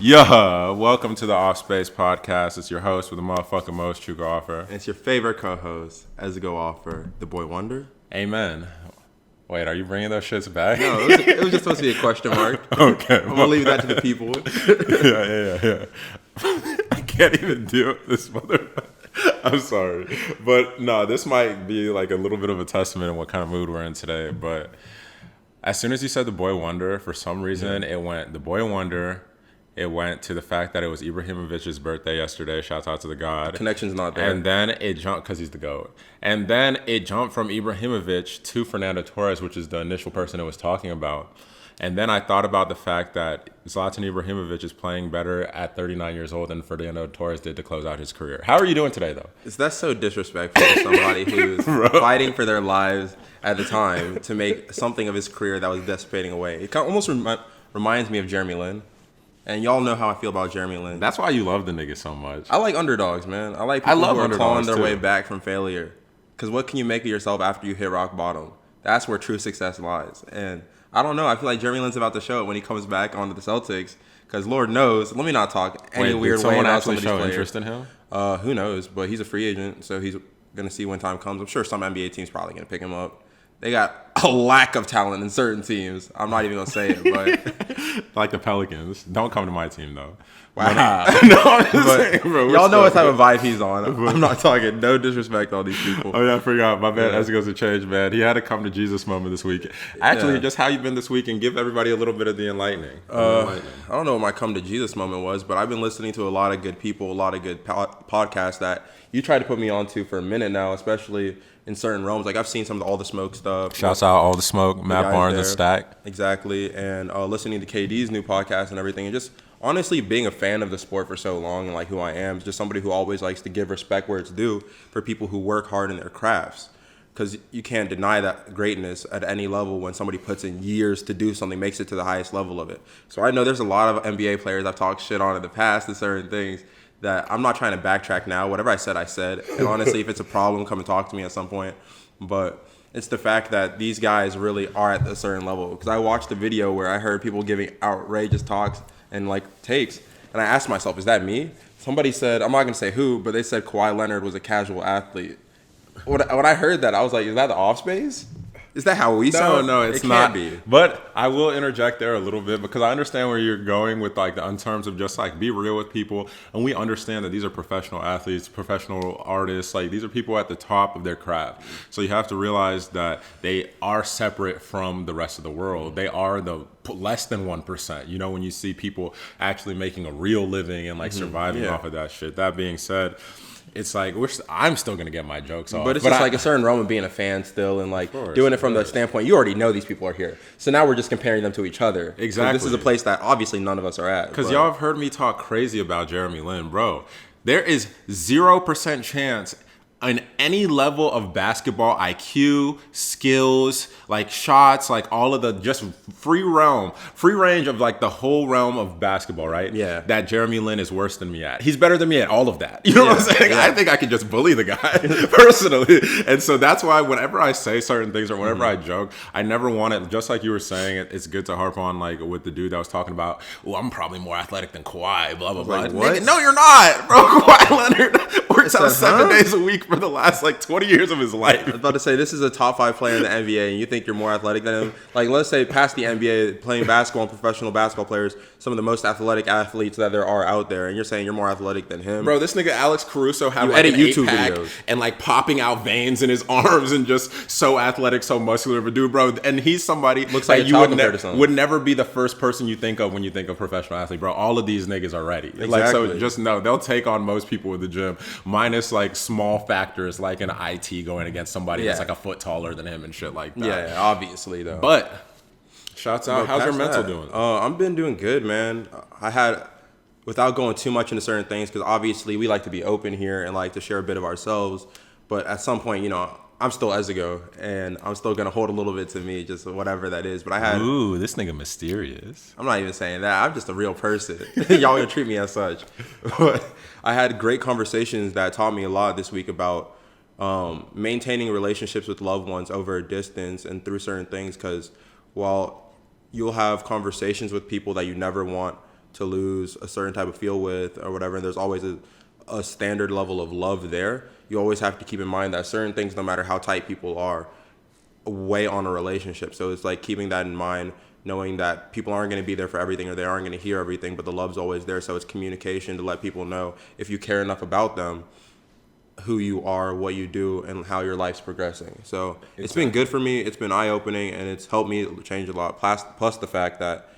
Yeah, welcome to the Offspace podcast. It's your host with the motherfucking most true offer. And it's your favorite co-host, as a go offer, the boy Wonder. Amen. Wait, are you bringing those shits back? No, it was just supposed to be a question mark. Okay. I'm going to leave that to the people. Yeah. I can't even deal with this motherfucker. I'm sorry. But no, this might be like a little bit of a testament in what kind of mood we're in today. But as soon as you said the boy Wonder, for some reason, it went the boy Wonder. It went to the fact that it was Ibrahimovic's birthday yesterday. Shouts out to the God. Connection's not there. And then it jumped, because he's the GOAT. And then it jumped from Ibrahimovic to Fernando Torres, which is the initial person it was talking about. And then I thought about the fact that Zlatan Ibrahimovic is playing better at 39 years old than Fernando Torres did to close out his career. How are you doing today, though? That's so disrespectful to somebody who's fighting for their lives at the time to make something of his career that was dissipating away. It almost reminds me of Jeremy Lin. And y'all know how I feel about Jeremy Lin. That's why you love the nigga so much. I like underdogs, man. I like people who are clawing their way back from failure. Because what can you make of yourself after you hit rock bottom? That's where true success lies. And I don't know. I feel like Jeremy Lin's about to show it when he comes back onto the Celtics. Because Lord knows, let me not talk any weird way about somebody's player. Interest in him? Who knows? But he's a free agent, so he's going to see when time comes. I'm sure some NBA team's probably going to pick him up. They got a lack of talent in certain teams. I'm not even going to say it, but... Like the Pelicans. Don't come to my team, though. Wow. No, I'm just saying, bro. Y'all know what type of vibe he's on. I'm not talking no disrespect to all these people. Oh, yeah, I forgot. My bad. As it goes to change, man. He had a come to Jesus moment this week. Actually, just how you been this week, and give everybody a little bit of the enlightening. I don't know what my come to Jesus moment was, but I've been listening to a lot of good people, a lot of good podcasts that you tried to put me onto for a minute now, especially in certain realms. Like, I've seen some of the All the Smoke stuff. Shouts out All the Smoke, Matt Barnes and Stack. Exactly. And listening to KD's new podcast and everything, and just honestly being a fan of the sport for so long, and like who I am, just somebody who always likes to give respect where it's due for people who work hard in their crafts. Because you can't deny that greatness at any level when somebody puts in years to do something, makes it to the highest level of it. So I know there's a lot of NBA players I've talked shit on in the past and certain things that I'm not trying to backtrack now. Whatever I said, I said. And honestly, if it's a problem, come and talk to me at some point. But it's the fact that these guys really are at a certain level. Because I watched a video where I heard people giving outrageous talks and like takes. And I asked myself, is that me? Somebody said, I'm not going to say who, but they said Kawhi Leonard was a casual athlete. When I heard that, I was like, is that the Offspace? Is that how we sound? No, it's not. Be. But I will interject there a little bit because I understand where you're going with like in terms of just like be real with people, and we understand that these are professional athletes, professional artists. Like these are people at the top of their craft. So you have to realize that they are separate from the rest of the world. They are the less than 1%. You know, when you see people actually making a real living and like surviving off of that shit. That being said, it's like I'm still gonna get my jokes off, but it's just like a certain realm of being a fan still, and like doing it from the standpoint you already know these people are here. So now we're just comparing them to each other. Exactly. This is a place that obviously none of us are at. Because y'all have heard me talk crazy about Jeremy Lin, bro. There is 0% chance on any level of basketball IQ, skills, like shots, like all of the just free range of like the whole realm of basketball, right? Yeah. That Jeremy Lin is worse than me at. He's better than me at all of that. You know what I'm saying? Yeah. I think I could just bully the guy personally. And so that's why whenever I say certain things or whenever I joke, I never want it, just like you were saying, it's good to harp on like with the dude that was talking about, well, I'm probably more athletic than Kawhi, blah, blah, blah. Like, what? Nigga, no, you're not, bro. Kawhi Leonard works out 7 days a week for the last like 20 years of his life. I was about to say, this is a top 5 player in the NBA, and you think you're more athletic than him. Like, let's say past the NBA, playing basketball and professional basketball players, some of the most athletic athletes that there are out there, and you're saying you're more athletic than him. Bro, this nigga Alex Caruso had like an YouTube videos and like popping out veins in his arms and just so athletic, so muscular of a dude, bro. And he's somebody looks like you would never be the first person you think of when you think of professional athlete, bro. All of these niggas are ready. Exactly. Like, so just know they'll take on most people in the gym, minus like small factors like an IT going against somebody that's like a foot taller than him and shit like that. Yeah, obviously though. But shouts out. How's your mental doing? I've been doing good, man. I had, without going too much into certain things, because obviously we like to be open here and like to share a bit of ourselves. But at some point, you know, I'm still Ezigo, and I'm still gonna hold a little bit to me, just whatever that is. But I had, this nigga mysterious. I'm not even saying that. I'm just a real person. Y'all gonna treat me as such. But I had great conversations that taught me a lot this week about maintaining relationships with loved ones over a distance and through certain things. Because while you'll have conversations with people that you never want to lose a certain type of feel with or whatever, and there's always a standard level of love there. You always have to keep in mind that certain things, no matter how tight people are, weigh on a relationship. So it's like keeping that in mind, knowing that people aren't going to be there for everything or they aren't going to hear everything, but the love's always there. So it's communication to let people know, if you care enough about them, who you are, what you do, and how your life's progressing. So it's been good for me. It's been eye-opening, and it's helped me change a lot. Plus the fact that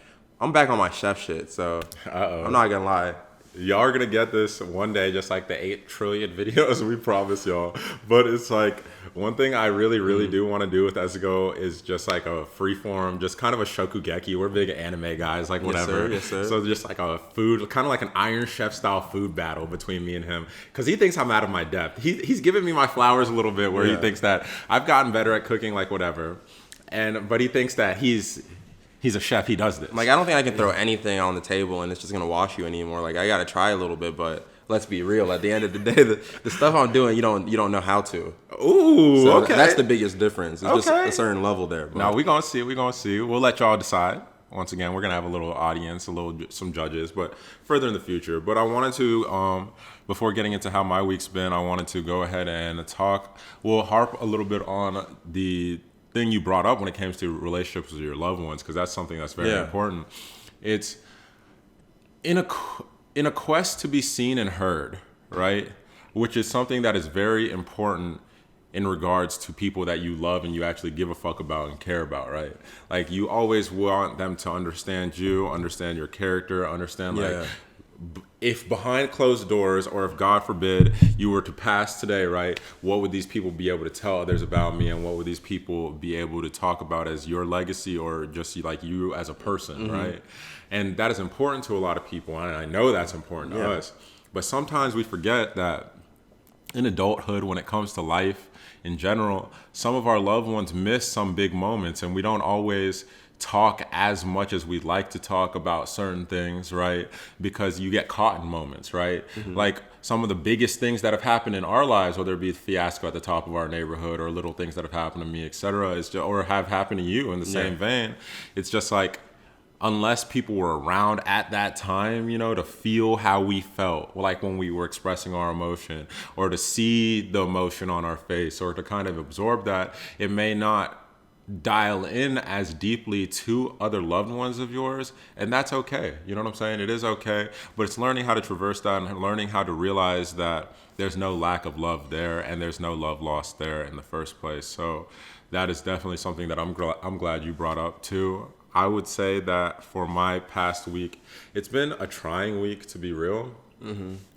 I'm back on my chef shit. So I'm not going to lie. Y'all are gonna get this one day, just like the 8 trillion videos we promise y'all. But it's like, one thing I really do want to do with Esigo is just like a freeform, just kind of a shokugeki. We're big anime guys, like whatever. Yes, sir. So just like a food, kind of like an Iron Chef style food battle between me and him, because he thinks I'm out of my depth. He's giving me my flowers a little bit, where he thinks that I've gotten better at cooking, like whatever, but he thinks that he's a chef. He does this. Like, I don't think I can throw anything on the table and it's just gonna wash you anymore. Like, I gotta try a little bit, but let's be real. At the end of the day, the stuff I'm doing, you don't know how to. Ooh, so okay. That's the biggest difference. It's just a certain level there. But. No, we're gonna see. We'll let y'all decide. Once again, we're gonna have a little audience, some judges, but further in the future. But I wanted to, before getting into how my week's been, I wanted to go ahead and talk. We'll harp a little bit on the thing you brought up when it comes to relationships with your loved ones, because that's something that's very important. It's in a quest to be seen and heard, right? Which is something that is very important in regards to people that you love and you actually give a fuck about and care about, right? Like, you always want them to understand you, understand your character, understand if behind closed doors, or if God forbid you were to pass today, right, what would these people be able to tell others about me, and what would these people be able to talk about as your legacy, or just like you as a person, right? And that is important to a lot of people, and I know that's important to us. But sometimes we forget that in adulthood, when it comes to life in general, some of our loved ones miss some big moments, and we don't always talk as much as we'd like to talk about certain things, right? Because you get caught in moments, right? Like, some of the biggest things that have happened in our lives, whether it be a fiasco at the top of our neighborhood, or little things that have happened to me, etc., or have happened to you in the same vein, it's just like, unless people were around at that time, to feel how we felt, like when we were expressing our emotion, or to see the emotion on our face, or to kind of absorb that, it may not dial in as deeply to other loved ones of yours, and that's okay. You know what I'm saying? It is okay, but it's learning how to traverse that and learning how to realize that there's no lack of love there, and there's no love lost there in the first place. So that is definitely something that I'm glad you brought up too. I would say that for my past week, it's been a trying week, to be real.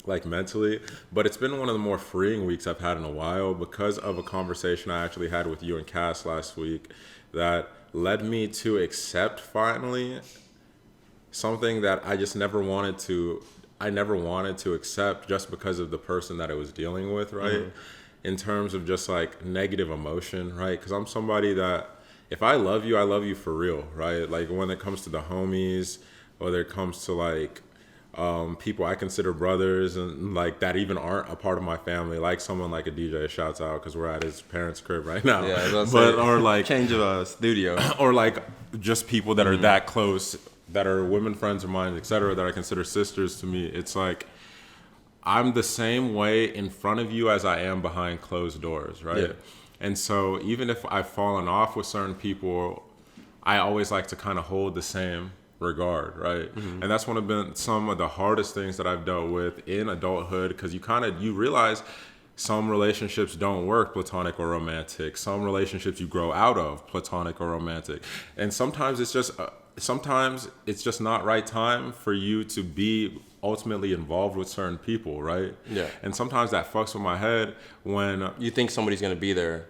Like, mentally, but it's been one of the more freeing weeks I've had in a while, because of a conversation I actually had with you and Cass last week that led me to accept finally something that I just never wanted to accept, just because of the person that I was dealing with, right? In terms of just like negative emotion, right? Because I'm somebody that, if I love you for real, right? Like, when it comes to the homies, whether it comes to like people I consider brothers, and like that even aren't a part of my family, like someone like a DJ, shouts out, because we're at his parents' crib right now. Or like change of a studio, or like just people that are that close, that are women friends of mine, etc., that I consider sisters to me. It's like, I'm the same way in front of you as I am behind closed doors, right? And so even if I've fallen off with certain people, I always like to kind of hold the same regard, right? And that's been some of the hardest things that I've dealt with in adulthood, because you realize some relationships don't work, platonic or romantic. Some relationships you grow out of, platonic or romantic. And sometimes it's just not right time for you to be ultimately involved with certain people, right? And sometimes that fucks with my head when you think somebody's gonna be there,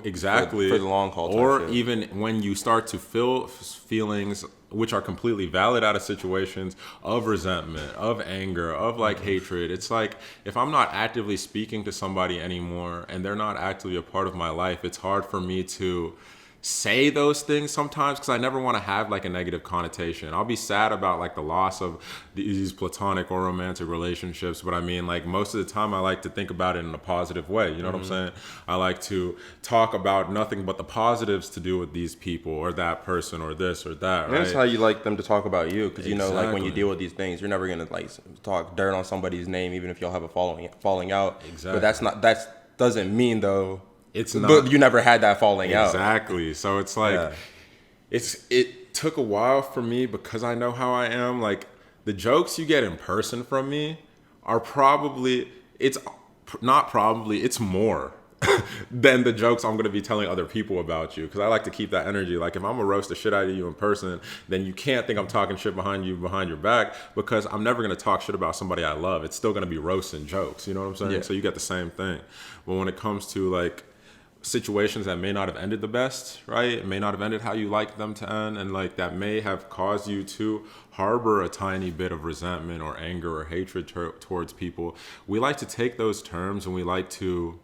exactly for the long haul, or even when you start to feel feelings which are completely valid out of situations of resentment, of anger, of like hatred. It's like, if I'm not actively speaking to somebody anymore and they're not actively a part of my life, it's hard for me to say those things sometimes because I never want to have like a negative connotation. I'll be sad about like the loss of these platonic or romantic relationships, but I mean, like, most of the time I like to think about it in a positive way. You know what I'm saying? I like to talk about nothing but the positives to do with these people or that person or this or that. And right? that's how you like them to talk about you, because you know, like, when you Exactly. deal with these things, you're never gonna like talk dirt on somebody's name, even if y'all have a falling out. Exactly. But that doesn't mean though. It's not. But you never had that falling out. Exactly. So it's like, it took a while for me because I know how I am. Like, the jokes you get in person from me are it's more than the jokes I'm going to be telling other people about you. Because I like to keep that energy. Like, if I'm going to roast the shit out of you in person, then you can't think I'm talking shit behind your back, because I'm never going to talk shit about somebody I love. It's still going to be roasting jokes. You know what I'm saying? Yeah. So you get the same thing. But when it comes to like situations that may not have ended the best, right? It may not have ended how you like them to end, and like that may have caused you to harbor a tiny bit of resentment or anger or hatred towards people. We like to take those terms and we like to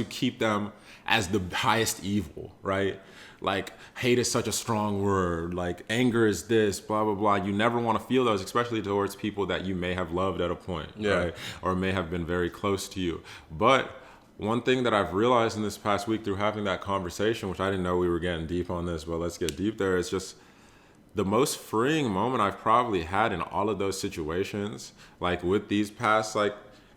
keep them as the highest evil, right? Like, hate is such a strong word. Like, anger is this, blah, blah, blah. You never want to feel those, especially towards people that you may have loved at a point, right? Or may have been very close to you. But one thing that I've realized in this past week through having that conversation, which I didn't know we were getting deep on this, but let's get deep there, is just the most freeing moment I've probably had in all of those situations, like with these past, like,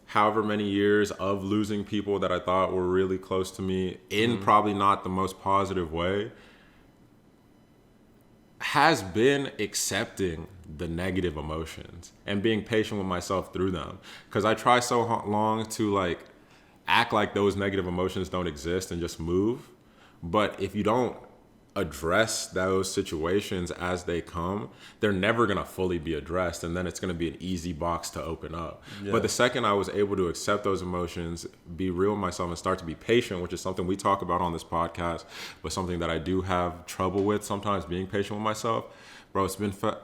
however many years of losing people that I thought were really close to me in probably not the most positive way, has been accepting the negative emotions and being patient with myself through them. Because I try so long to like act like those negative emotions don't exist and just move. But if you don't address those situations as they come, they're never going to fully be addressed, and then it's going to be an easy box to open up. But the second I was able to accept those emotions, be real with myself, and start to be patient, which is something we talk about on this podcast, but something that I do have trouble with sometimes, being patient with myself, bro,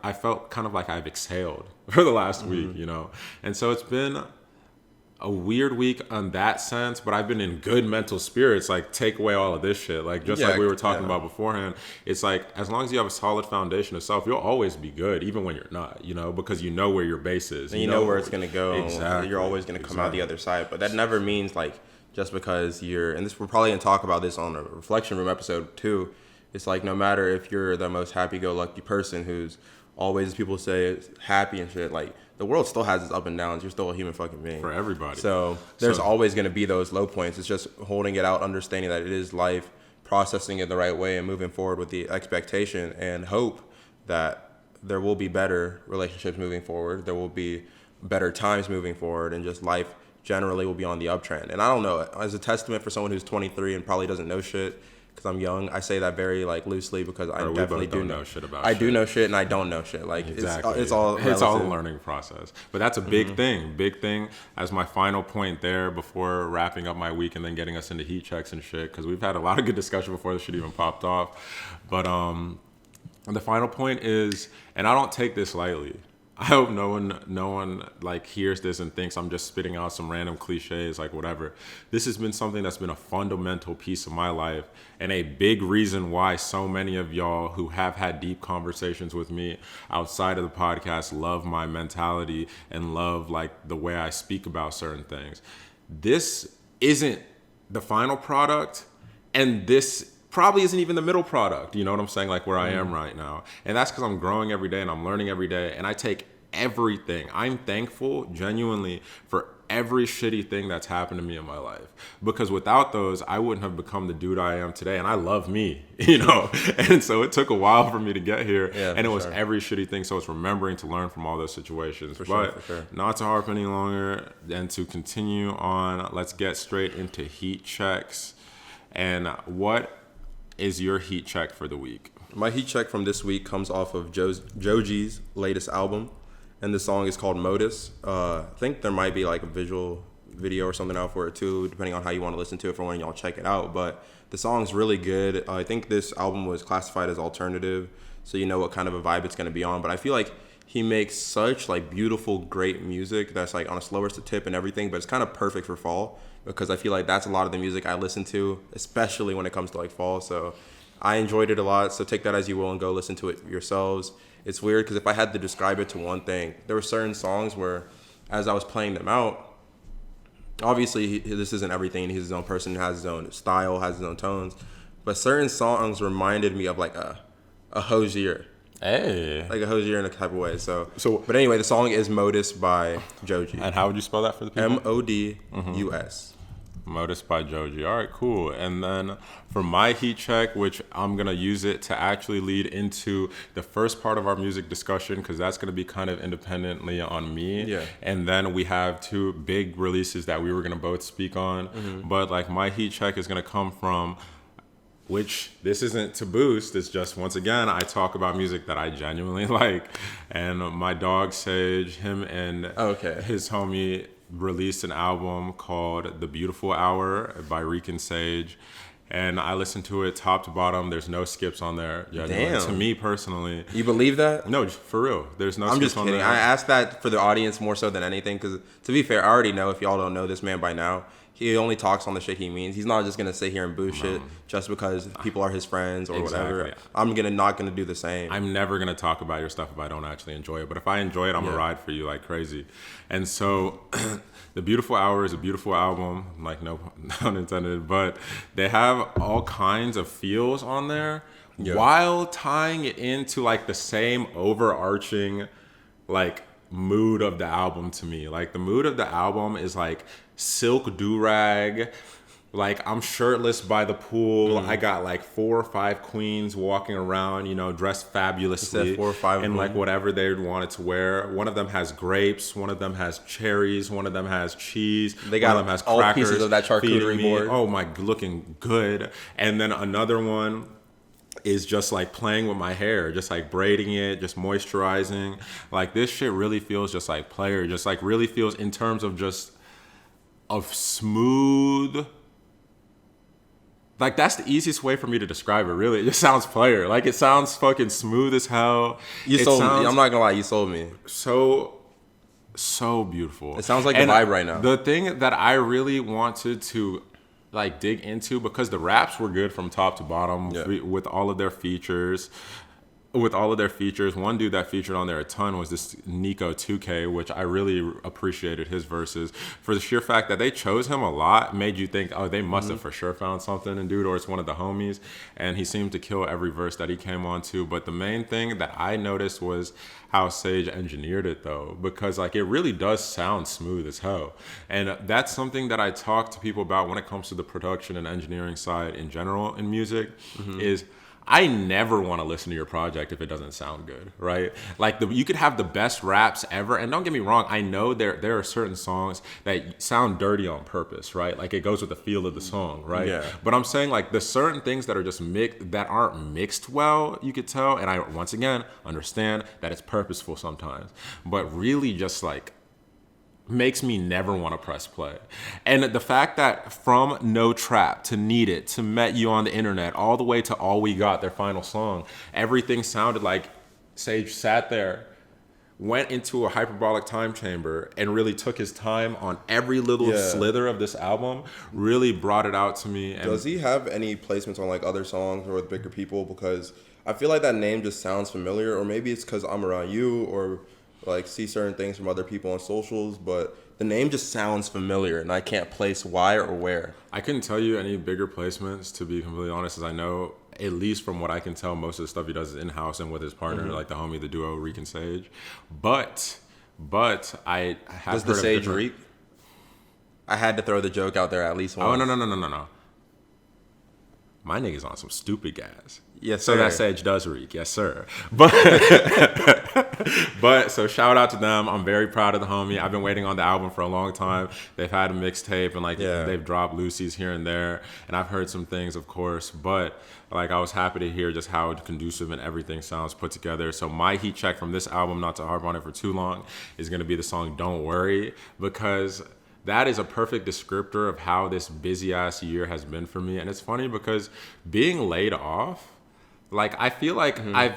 I felt kind of like I've exhaled for the last week, you know? And so it's been a weird week on that sense, but I've been in good mental spirits. Like, take away all of this shit, like, just like we were talking about beforehand, it's like, as long as you have a solid foundation of self, you'll always be good, even when you're not, you know, because you know where your base is, and you know where it's going to go. Exactly. You're always going to come out the other side. But that never means, like, just because and this, we're probably going to talk about this on a reflection room episode too, it's like, no matter if you're the most happy-go-lucky person who's always, as people say, happy and shit, like, the world still has its up and downs. You're still a human fucking being. For everybody. So there's always going to be those low points. It's just holding it out, understanding that it is life, processing it the right way, and moving forward with the expectation and hope that there will be better relationships moving forward. There will be better times moving forward, and just life generally will be on the uptrend. And I don't know, as a testament for someone who's 23 and probably doesn't know shit, because I'm young, I say that very like loosely, because I definitely do know shit about I do know shit, and I don't know shit. Like, exactly. it's all a learning process. But that's a big thing as my final point there before wrapping up my week and then getting us into heat checks and shit, because we've had a lot of good discussion before this shit even popped off. But the final point is, and I don't take this lightly, I hope no one like hears this and thinks I'm just spitting out some random cliches, like whatever. This has been something that's been a fundamental piece of my life, and a big reason why so many of y'all who have had deep conversations with me outside of the podcast love my mentality and love like the way I speak about certain things. This isn't the final product, and this probably isn't even the middle product, you know what I'm saying, like where I am right now. And that's because I'm growing every day and I'm learning every day, and I take everything. I'm thankful genuinely for every shitty thing that's happened to me in my life, because without those, I wouldn't have become the dude I am today. And I love me, you know? And so it took a while for me to get here, and it was every shitty thing. So it's remembering to learn from all those situations. But not to harp any longer and to continue on, let's get straight into heat checks. And what is your heat check for the week? My heat check from this week comes off of Joji's latest album, and the song is called MODUS. I think there might be like a visual video or something out for it too, depending on how you want to listen to it, for when y'all check it out. But the song's really good. I think this album was classified as alternative, so you know what kind of a vibe it's going to be on. But I feel like he makes such like beautiful, great music that's like on a slower tip and everything, but it's kind of perfect for fall because I feel like that's a lot of the music I listen to, especially when it comes to like fall. So I enjoyed it a lot. So take that as you will and go listen to it yourselves. It's weird because if I had to describe it to one thing, there were certain songs where as I was playing them out, obviously this isn't everything. He's his own person, has his own style, has his own tones, but certain songs reminded me of like a Hosier. Hey. Like a Hosier in a type of way. But anyway, the song is Modus by Joji. And how would you spell that for the people? MODUS. Modus by Joji. All right, cool. And then for my heat check, which I'm going to use it to actually lead into the first part of our music discussion, because that's going to be kind of independently on me. Yeah. And then we have two big releases that we were going to both speak on. But like my heat check is going to come from, which this isn't to boost, it's just, once again, I talk about music that I genuinely like. And my dog Sage, him and his homie released an album called The Beautiful Hour by Reek and Sage. And I listened to it top to bottom. There's no skips on there. Damn. To me personally. You believe that? No, for real. There's no I'm skips just on kidding. there. I asked that for the audience more so than anything because, to be fair, I already know, if y'all don't know this man by now, he only talks on the shit he means. He's not just going to sit here and boost shit just because people are his friends or whatever. I'm not going to do the same. I'm never going to talk about your stuff if I don't actually enjoy it. But if I enjoy it, I'm going to ride for you like crazy. And so The Beautiful Hour is a beautiful album, like no pun intended. But they have all kinds of feels on there while tying it into like the same overarching like mood of the album to me. Like the mood of the album is like silk do-rag, like I'm shirtless by the pool. I got like 4 or 5 queens walking around, you know, dressed fabulously 4 or 5 in like whatever they wanted to wear. One of them has grapes, one of them has cherries, one of them has cheese, They got one of them has all crackers pieces of that feeding charcuterie me. board. Oh my, looking good. And then another one is just like playing with my hair, just like braiding it, just moisturizing. Like this shit really feels just like player, just like really feels in terms of just of smooth. Like that's the easiest way for me to describe it. Really, it just sounds player. Like it sounds fucking smooth as hell. You sold me. I'm not gonna lie, you sold me. So beautiful. It sounds like the vibe right now. The thing that I really wanted to like dig into, because the raps were good from top to bottom with all of their features. One dude that featured on there a ton was this Nico 2K, which I really appreciated his verses for the sheer fact that they chose him a lot. Made you think, oh, they must have for sure found something in dude, or it's one of the homies. And he seemed to kill every verse that he came on to. But the main thing that I noticed was how Sage engineered it though, because like it really does sound smooth as hell. And that's something that I talk to people about when it comes to the production and engineering side in general in music is I never want to listen to your project if it doesn't sound good, right? Like you could have the best raps ever, and don't get me wrong, I know there are certain songs that sound dirty on purpose, right? Like it goes with the feel of the song, right? Yeah. But I'm saying like the certain things that are just that aren't mixed well, you could tell, and I once again understand that it's purposeful sometimes, but really just like makes me never want to press play. And the fact that from No Trap to Need It to Met You on the Internet all the way to All We Got, their final song, everything sounded like Sage sat there, went into a hyperbolic time chamber and really took his time on every little slither of this album, really brought it out to me. And does he have any placements on like other songs or with bigger people? Because I feel like that name just sounds familiar, or maybe it's because I'm around you or like see certain things from other people on socials, but the name just sounds familiar and I can't place why or where. I couldn't tell you any bigger placements, to be completely honest, as I know, at least from what I can tell, most of the stuff he does is in-house and with his partner, like the homie, the duo, Reek and Sage. But I have Does heard the Sage Reek? I had to throw the joke out there at least once. Oh, no. My nigga's on some stupid gas. Yes, so sir. that Sage does reek, yes, sir. But so shout out to them. I'm very proud of the homie. I've been waiting on the album for a long time. They've had a mixtape and like they've dropped Lucy's here and there, and I've heard some things, of course. But like I was happy to hear just how conducive and everything sounds put together. So my heat check from this album, not to harp on it for too long, is gonna be the song "Don't Worry," because that is a perfect descriptor of how this busy ass year has been for me. And it's funny because being laid off, like I feel like I've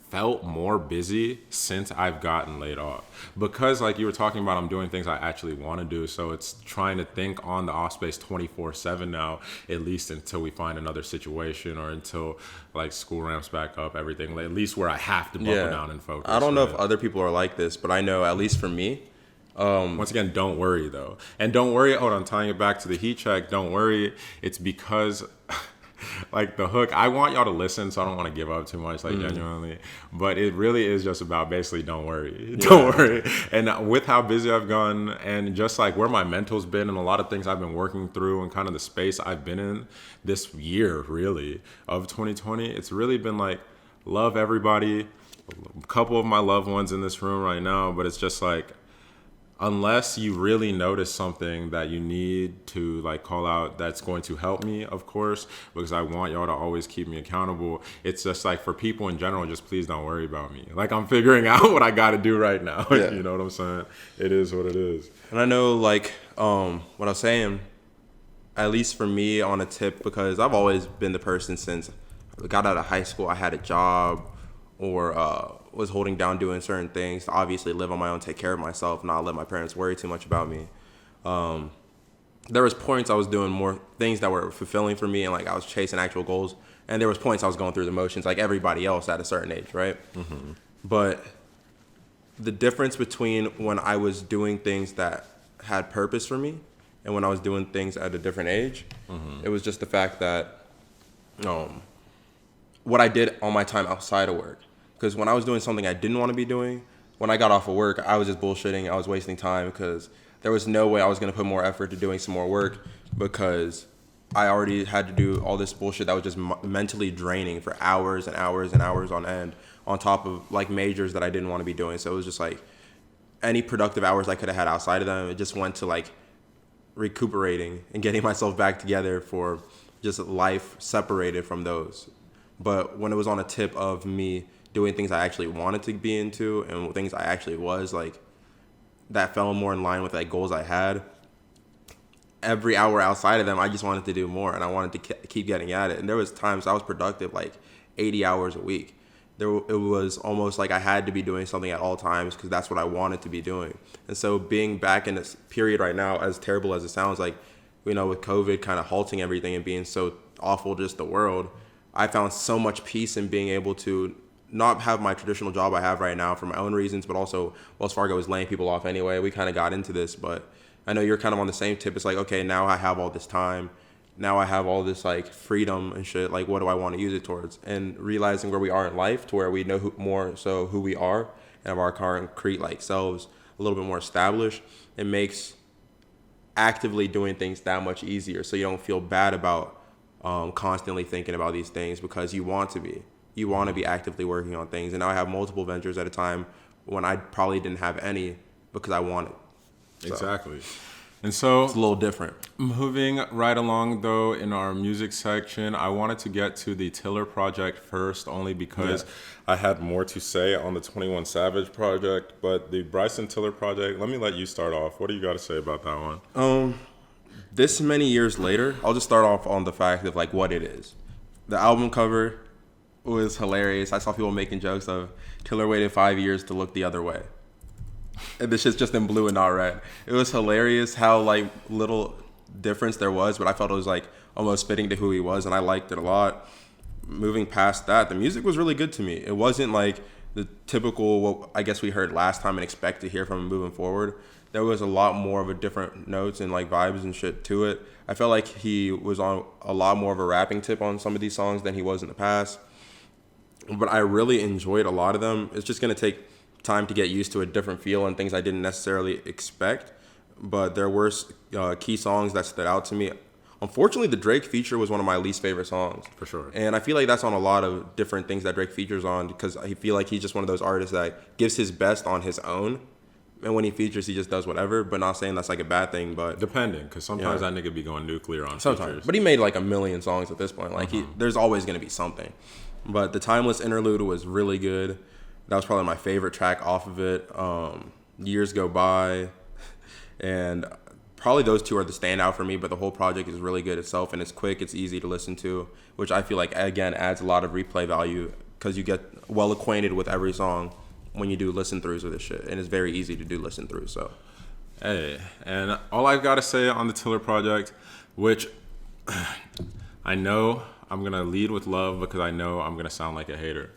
felt more busy since I've gotten laid off, because like you were talking about, I'm doing things I actually want to do. So it's trying to think on the Offspace 24/7 now, at least until we find another situation, or until like school ramps back up, everything, like, at least where I have to buckle down and focus. I don't know if other people are like this, but I know, at least for me, once again, don't worry though. And don't worry, hold on, tying it back to the heat check, don't worry. It's because like the hook, I want y'all to listen, so I don't want to give up too much, like genuinely. But it really is just about basically don't worry. Don't worry. And with how busy I've gone, and just like where my mental's been, and a lot of things I've been working through, and kind of the space I've been in this year really of 2020, it's really been like, love everybody. A couple of my loved ones in this room right now, but it's just like, unless you really notice something that you need to like call out, that's going to help me, of course, because I want y'all to always keep me accountable. It's just like, for people in general, just please don't worry about me. Like, I'm figuring out what I got to do right now. Yeah. You know what I'm saying? It is what it is. And I know, like, what I was saying, at least for me on a tip, because I've always been the person since I got out of high school, I had a job, or was holding down doing certain things to obviously live on my own, take care of myself, not let my parents worry too much about me. There was points I was doing more things that were fulfilling for me, and like I was chasing actual goals. And there was points I was going through the motions like everybody else at a certain age, right? Mm-hmm. But the difference between when I was doing things that had purpose for me and when I was doing things at a different age, it was just the fact that what I did on my time outside of work. Because when I was doing something I didn't want to be doing, when I got off of work, I was just bullshitting. I was wasting time because there was no way I was going to put more effort to doing some more work, because I already had to do all this bullshit that was just mentally draining for hours and hours and hours on end, on top of like majors that I didn't want to be doing. So it was just like any productive hours I could have had outside of them, it just went to like recuperating and getting myself back together for just life separated from those. But when it was on a tip of me doing things I actually wanted to be into and things I actually was, like, that fell more in line with like goals I had. Every hour outside of them, I just wanted to do more, and I wanted to keep getting at it. And there was times I was productive like 80 hours a week. It was almost like I had to be doing something at all times because that's what I wanted to be doing. And so being back in this period right now, as terrible as it sounds, like, you know, with COVID kind of halting everything and being so awful, just the world, I found so much peace in being able to not have my traditional job I have right now for my own reasons, but also Wells Fargo is laying people off anyway. We kind of got into this, but I know you're kind of on the same tip. It's like, okay, now I have all this time. Now I have all this like freedom and shit. Like, what do I want to use it towards? And realizing where we are in life, to where we know who we are and have our concrete like selves a little bit more established. It makes actively doing things that much easier. So you don't feel bad about constantly thinking about these things, because you want to be. You want to be actively working on things. And now I have multiple ventures at a time when I probably didn't have any because I wanted. So. Exactly. And so it's a little different. Moving right along, though, in our music section, I wanted to get to the Tiller project first, only because I had more to say on the 21 Savage project. But the Bryson Tiller project, let me let you start off. What do you got to say about that one? This many years later, I'll just start off on the fact of like what it is. The album cover was hilarious. I saw people making jokes of Tiller waited 5 years to look the other way. And this shit's just in blue and not red. It was hilarious how like little difference there was, but I felt it was like almost fitting to who he was, and I liked it a lot. Moving past that, the music was really good to me. It wasn't like the typical what I guess we heard last time and expect to hear from him moving forward. There was a lot more of a different notes and like vibes and shit to it. I felt like he was on a lot more of a rapping tip on some of these songs than he was in the past. But I really enjoyed a lot of them. It's just going to take time to get used to a different feel and things I didn't necessarily expect. But there were key songs that stood out to me. Unfortunately, the Drake feature was one of my least favorite songs. For sure. And I feel like that's on a lot of different things that Drake features on, because I feel like he's just one of those artists that gives his best on his own. And when he features, he just does whatever. But not saying that's like a bad thing, but depending, because sometimes that nigga be going nuclear on features. But he made like a million songs at this point. Like there's always going to be something. But the Timeless interlude was really good. That was probably my favorite track off of it. Years Go By, and probably those two are the standout for me. But the whole project is really good itself, and it's quick, it's easy to listen to, which I feel like again adds a lot of replay value because you get well acquainted with every song when you do listen throughs of this shit, and it's very easy to do listen throughs. So, hey, and all I've got to say on the Tiller project, which I know I'm gonna lead with love because I know I'm gonna sound like a hater.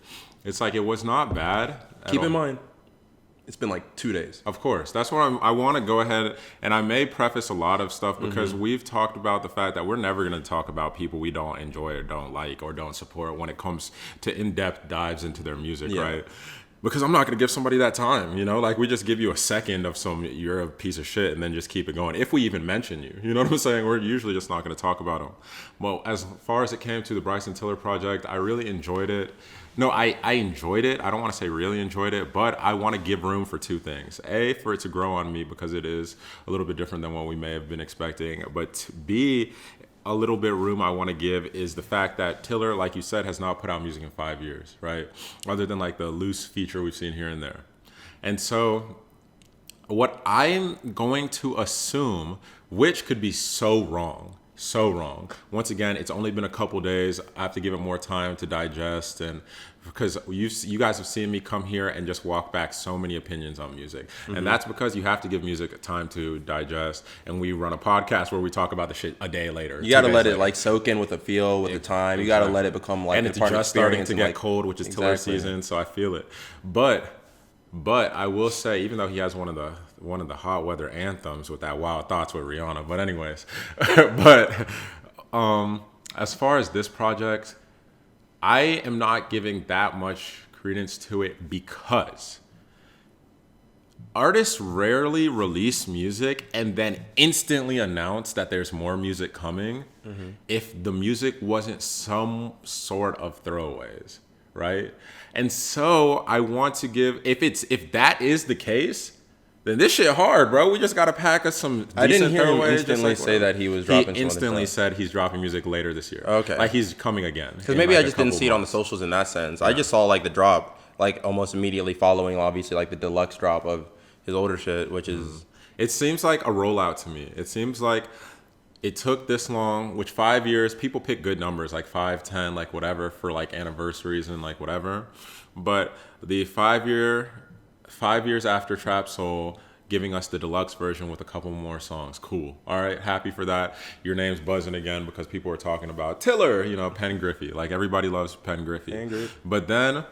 It's like it was not bad. Keep in mind, it's been like 2 days. Of course. That's what I want to go ahead, and I may preface a lot of stuff because we've talked about the fact that we're never going to talk about people we don't enjoy or don't like or don't support when it comes to in-depth dives into their music, right? Because I'm not going to give somebody that time, you know? Like, we just give you a second of you're a piece of shit, and then just keep it going. If we even mention you, you know what I'm saying? We're usually just not going to talk about them. Well, as far as it came to the Bryson Tiller project, I really enjoyed it. No, I enjoyed it. I don't want to say really enjoyed it, but I want to give room for two things. A, for it to grow on me because it is a little bit different than what we may have been expecting. But B, a little bit room I want to give is the fact that Tiller, like you said, has not put out music in 5 years, right? Other than like the loose feature we've seen here and there. And so what I'm going to assume, which could be so wrong, once again, it's only been a couple days. I have to give it more time to digest, and because you guys have seen me come here and just walk back so many opinions on music, and that's because you have to give music time to digest. And we run a podcast where we talk about the shit a day later. You got to let it like soak in with the feel, with the time. You got to let it become like, and it's just starting to get cold, which is Tiller season, so I feel it. But I will say, even though he has one of the hot weather anthems with that Wild Thoughts with Rihanna, but anyways, as far as this project, I am not giving that much credence to it because artists rarely release music and then instantly announce that there's more music coming if the music wasn't some sort of throwaways, right? And so I want to give, if that is the case, then this shit hard, bro. We just got to pack us some decent throwaways. I didn't hear him instantly say that he was dropping. He instantly said he's dropping music later this year. Okay. Like he's coming again. Because maybe I just didn't see it on the socials in that sense. Yeah. I just saw like the drop, like almost immediately following, obviously, like the deluxe drop of his older shit, which is... It seems like a rollout to me. It seems like it took this long, which 5 years, people pick good numbers, like 5, 10, like whatever, for like anniversaries and like whatever. But the 5 years after Trap Soul, giving us the deluxe version with a couple more songs. Cool. All right. Happy for that. Your name's buzzing again because people are talking about Tiller, you know, Penn Griffey. Like everybody loves Penn Griffey. But then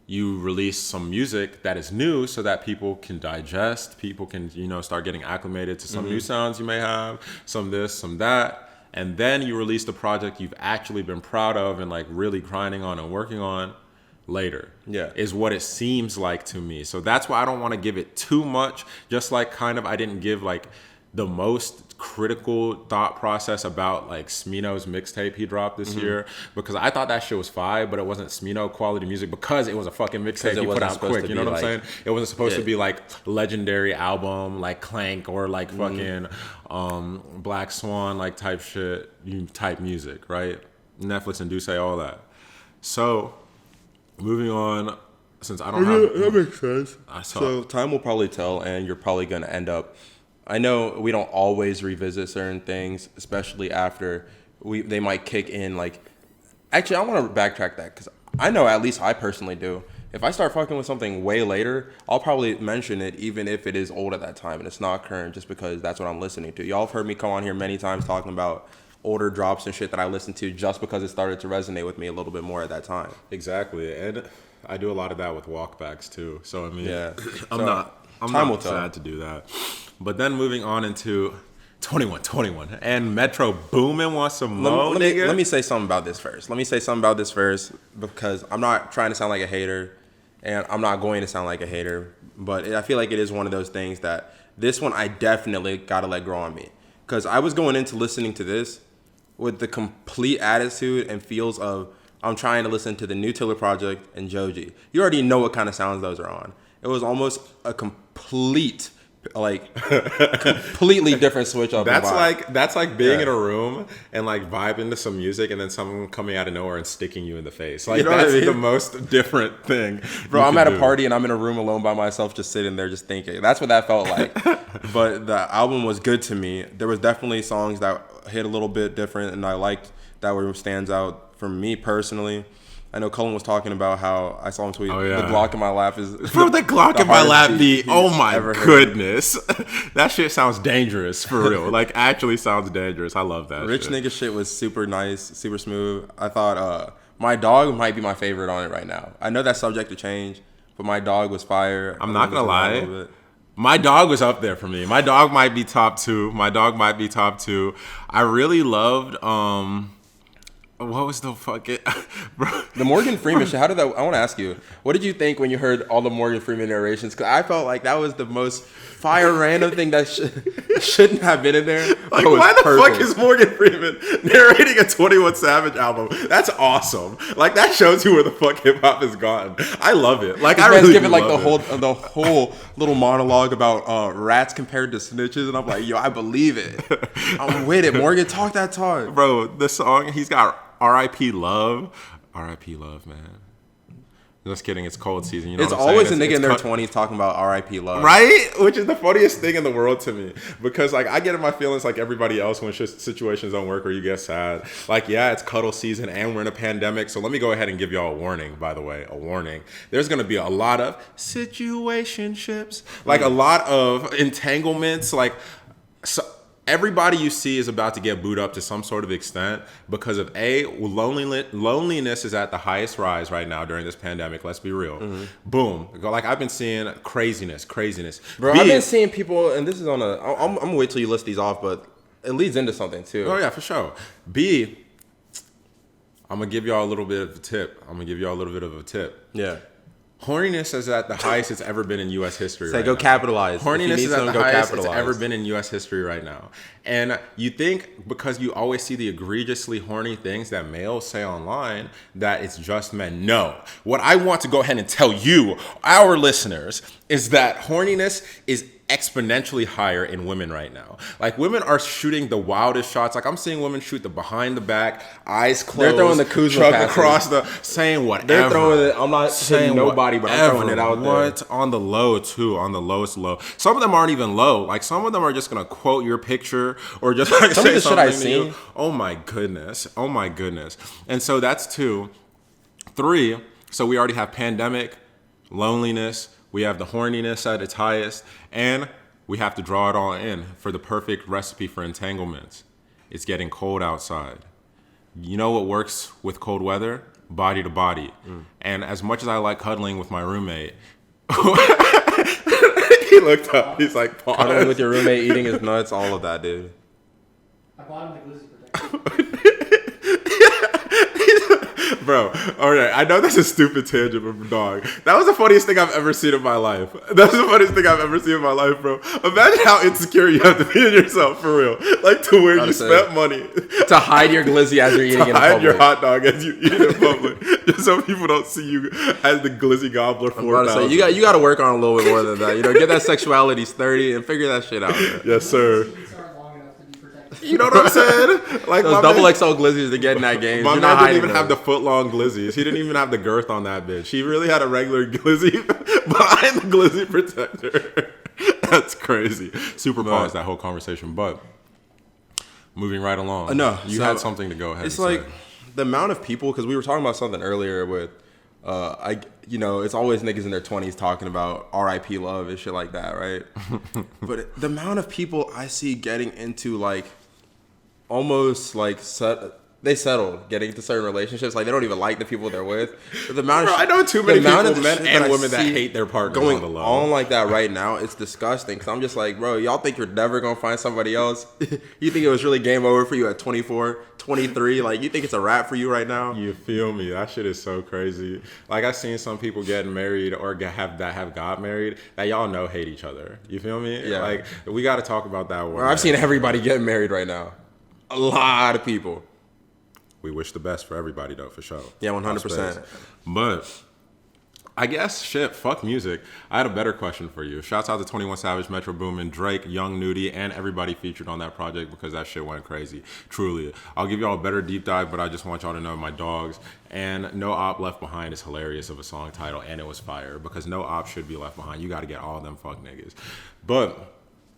you release some music that is new so that people can digest, people can, you know, start getting acclimated to some new sounds you may have, some this, some that. And then you release the project you've actually been proud of and like really grinding on and working on later. Yeah, is what it seems like to me. So that's why I don't want to give it too much. Just like kind of I didn't give like the most critical thought process about like Smino's mixtape he dropped this year, because I thought that shit was fire, but it wasn't Smino quality music because it was a fucking mixtape he put out quick. You know what I'm saying? It wasn't supposed to be like legendary album like Clank or like fucking Black Swan like type shit, type music, right? Netflix and Duce, all that. So moving on, since I don't have... That makes sense. So time will probably tell, and you're probably going to end up... I know we don't always revisit certain things, especially after they might kick in, like... Actually, I want to backtrack that, because I know at least I personally do. If I start fucking with something way later, I'll probably mention it even if it is old at that time and it's not current, just because that's what I'm listening to. Y'all have heard me come on here many times talking about older drops and shit that I listened to just because it started to resonate with me a little bit more at that time. Exactly. And I do a lot of that with walkbacks too. So I mean, yeah. I'm so, not sad to do that. But then moving on into 21 and Metro Boomin wants some more, nigga. Let me say something about this first. Because I'm not trying to sound like a hater, and I'm not going to sound like a hater, but I feel like it is one of those things that this one I definitely gotta let grow on me. Because I was going into listening to this with the complete attitude and feels of I'm trying to listen to the new Tiller project and Joji. You already know what kind of sounds those are on. It was almost a completely different switch up. That's like being in a room and like vibing to some music and then someone coming out of nowhere and sticking you in the face. Like, you know, that's the most different thing. Bro, I'm at a party and I'm in a room alone by myself just sitting there just thinking. That's what that felt like. But the album was good to me. There was definitely songs that hit a little bit different and I liked that were stands out for me personally. I know Cullen was talking about how I saw him tweet, Oh, yeah. the Glock in my lap is... Bro, the Glock in my hardest lap beat beat. he's Oh my ever heard. goodness. That shit sounds dangerous, for real. Like, actually sounds dangerous. I love that Rich shit. nigga shit was super nice, super smooth. I thought my dog might be my favorite on it right now. I know that's subject to change, but my dog was fire. I'm not gonna lie. My dog was up there for me. My dog might be top 2. I really loved what was the fucking bro? The Morgan Freeman shit. How did that? I want to ask you, what did you think when you heard all the Morgan Freeman narrations? Because I felt like that was the most fire random thing that shouldn't have been in there. Like, why the fuck is Morgan Freeman narrating a 21 Savage album? That's awesome. Like, that shows you where the fuck hip hop has gone. I love it. Like, I really giving do like love the whole little monologue about rats compared to snitches, and I'm like, yo, I believe it. I'm with it. Morgan, talk that talk, bro. The song he's got. R.I.P. Love. R.I.P. Love, man. Just kidding. It's cold season. You know it's what I'm always saying? a nigga in their 20s talking about R.I.P. Love. Right? Which is the funniest thing in the world to me. Because, like, I get in my feelings like everybody else when situations don't work or you get sad. Like, yeah, it's cuddle season and we're in a pandemic. So let me go ahead and give y'all a warning, by the way. A warning. There's going to be a lot of situationships. Like, a lot of entanglements. Like, so everybody you see is about to get booed up to some sort of extent because of loneliness is at the highest rise right now during this pandemic. Let's be real. Mm-hmm. Boom. Like, I've been seeing craziness. Bro, I've been seeing people, and this is on a. I'm gonna wait till you list these off, but it leads into something too. Oh yeah, for sure. B. I'm gonna give y'all a little bit of a tip. Yeah. Horniness is at the highest it's ever been in U.S. history right go now. capitalize. Horniness is at the highest it's ever been in U.S. history right now. And you think because you always see the egregiously horny things that males say online that it's just men. No. What I want to go ahead and tell you, our listeners, is that horniness is exponentially higher in women right now. Like, women are shooting the wildest shots. Like, I'm seeing women shoot the behind the back, eyes closed. They're throwing the Kuzma passes across the, saying whatever. They're throwing it. I'm not saying nobody, but I'm throwing it out there. What? On the low too, on the lowest low. Some of them aren't even low. Like, some of them are just gonna quote your picture or just like some say of the something shit I've to seen. you. Oh my goodness. And so that's 2. 3. So we already have pandemic, loneliness. We have the horniness at its highest, and we have to draw it all in for the perfect recipe for entanglements. It's getting cold outside. You know what works with cold weather? Body to body. And as much as I like cuddling with my roommate, he looked up. He's like, pause. Cuddling with your roommate, eating his nuts, all of that, dude. I bought him the glizzy protector. Bro, all right, I know that's a stupid tangent from dog. That was the funniest thing I've ever seen in my life. That's the funniest thing I've ever seen in my life, bro. Imagine how insecure you have to be in yourself, for real. Like, to where you spent money. To hide your glizzy as you're eating it in public. To hide your hot dog as you eat it in public. Just so people don't see you as the glizzy gobbler 4000. You got to work on a little bit more than that. You know, get that sexuality sturdy and figure that shit out. Man. Yes, sir. You You know what I'm saying? Like, those double XL glizzies to get in that game. My man didn't even have the foot long glizzies. He didn't even have the girth on that bitch. He really had a regular glizzy behind the glizzy protector. That's crazy. Super pause that whole conversation, but moving right along. No, you had something to go ahead. It's and like say. The amount of people, because we were talking about something earlier with, it's always niggas in their 20s talking about R.I.P. love and shit like that, right? But the amount of people I see getting into like almost like they settled getting into certain relationships, like they don't even like the people they're with. But the amount I know too many people, men and women, that hate their partners going on the low. on like that right now. It's disgusting. Cause I'm just like, bro, y'all think you're never gonna find somebody else? You think it was really game over for you at 24, 23? Like, you think it's a wrap for you right now? You feel me? That shit is so crazy. Like, I've seen some people getting married or have got married that y'all know hate each other. You feel me? Yeah. Like, we got to talk about that one. I've seen everybody getting married right now. A lot of people. We wish the best for everybody, though, for sure. Yeah, 100%. But I guess, shit, fuck music. I had a better question for you. Shouts out to 21 Savage, Metro Boomin, Drake, Young Nudie, and everybody featured on that project because that shit went crazy. Truly. I'll give y'all a better deep dive, but I just want y'all to know my dogs. And No Op Left Behind is hilarious of a song title, and it was fire because no op should be left behind. You got to get all them fuck niggas. But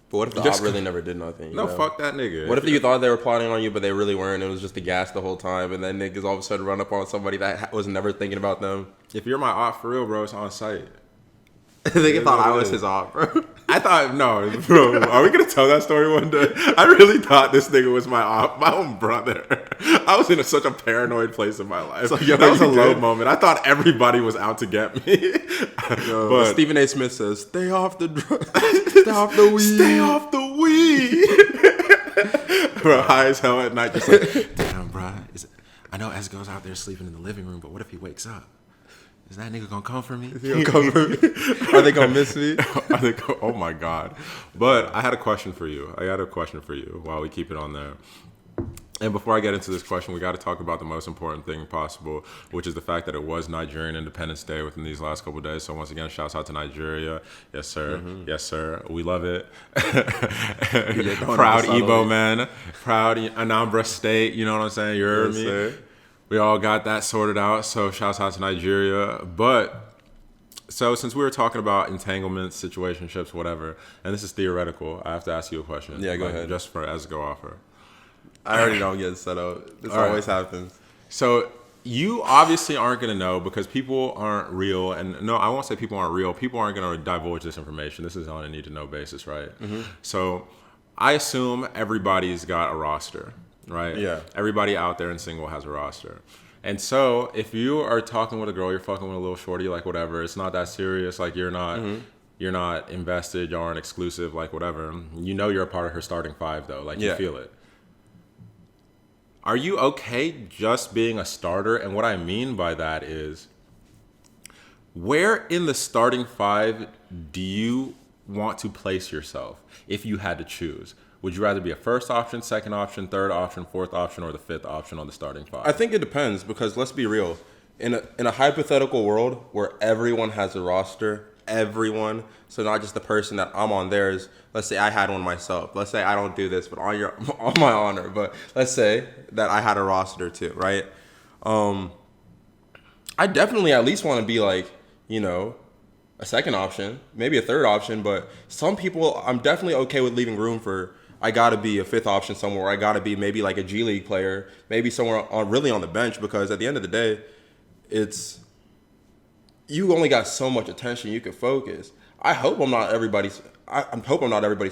But what if the Just op really never did nothing? No, fuck that nigga. What if you thought they were plotting on you, but they really weren't? It was just a gas the whole time, and then niggas all of a sudden run up on somebody that was never thinking about them. If you're my op for real, bro, it's on site. They thought I was his op, bro. I thought, no, bro, are we going to tell that story one day? I really thought this nigga was my op, my own brother. I was in such a paranoid place in my life. So, that was a low moment. I thought everybody was out to get me. But Stephen A. Smith says, stay off the drugs. Stay off the weed. Stay off the weed. Bro, high as hell at night, just like, damn, bro. I know Ez goes out there sleeping in the living room, but what if he wakes up? Is that nigga gonna come for me? Is he gonna come for me? Are they gonna miss me? Oh my God. But I had a question for you. While we keep it on there. And before I get into this question, we got to talk about the most important thing possible, which is the fact that it was Nigerian Independence Day within these last couple of days. So once again, shouts out to Nigeria. Yes, sir. Mm-hmm. Yes, sir. We love it. Proud Igbo man. Proud Anambra State. You know what I'm saying? You heard me? Sir. We all got that sorted out. So shouts out to Nigeria. But so since we were talking about entanglements, situationships, whatever, and this is theoretical, I have to ask you a question. Yeah, go ahead. Just for as go offer. I already don't get set up. This always happens. So you obviously aren't going to know because people aren't real. And no, I won't say people aren't real. People aren't going to divulge this information. This is on a need-to-know basis, right? Mm-hmm. So I assume everybody's got a roster, right? Yeah. Everybody out there in single has a roster. And so if you are talking with a girl, you're fucking with a little shorty, like whatever, it's not that serious. Like you're not invested, you aren't exclusive, like whatever. You know you're a part of her starting five though. Like you feel it. Are you okay just being a starter? And what I mean by that is, where in the starting five do you want to place yourself if you had to choose? Would you rather be a first option, second option, third option, fourth option, or the fifth option on the starting five? I think it depends because let's be real. In a hypothetical world where everyone has a roster, everyone, so not just the person that I'm on theirs. Let's say I had one myself. Let's say I don't do this, but on my honor. But let's say that I had a roster too, right? I definitely at least want to be like, a second option, maybe a third option. But some people, I'm definitely okay with leaving room for. I gotta be a fifth option somewhere. I gotta be maybe like a G League player, maybe somewhere really on the bench because at the end of the day, you only got so much attention you can focus. I hope I'm not everybody's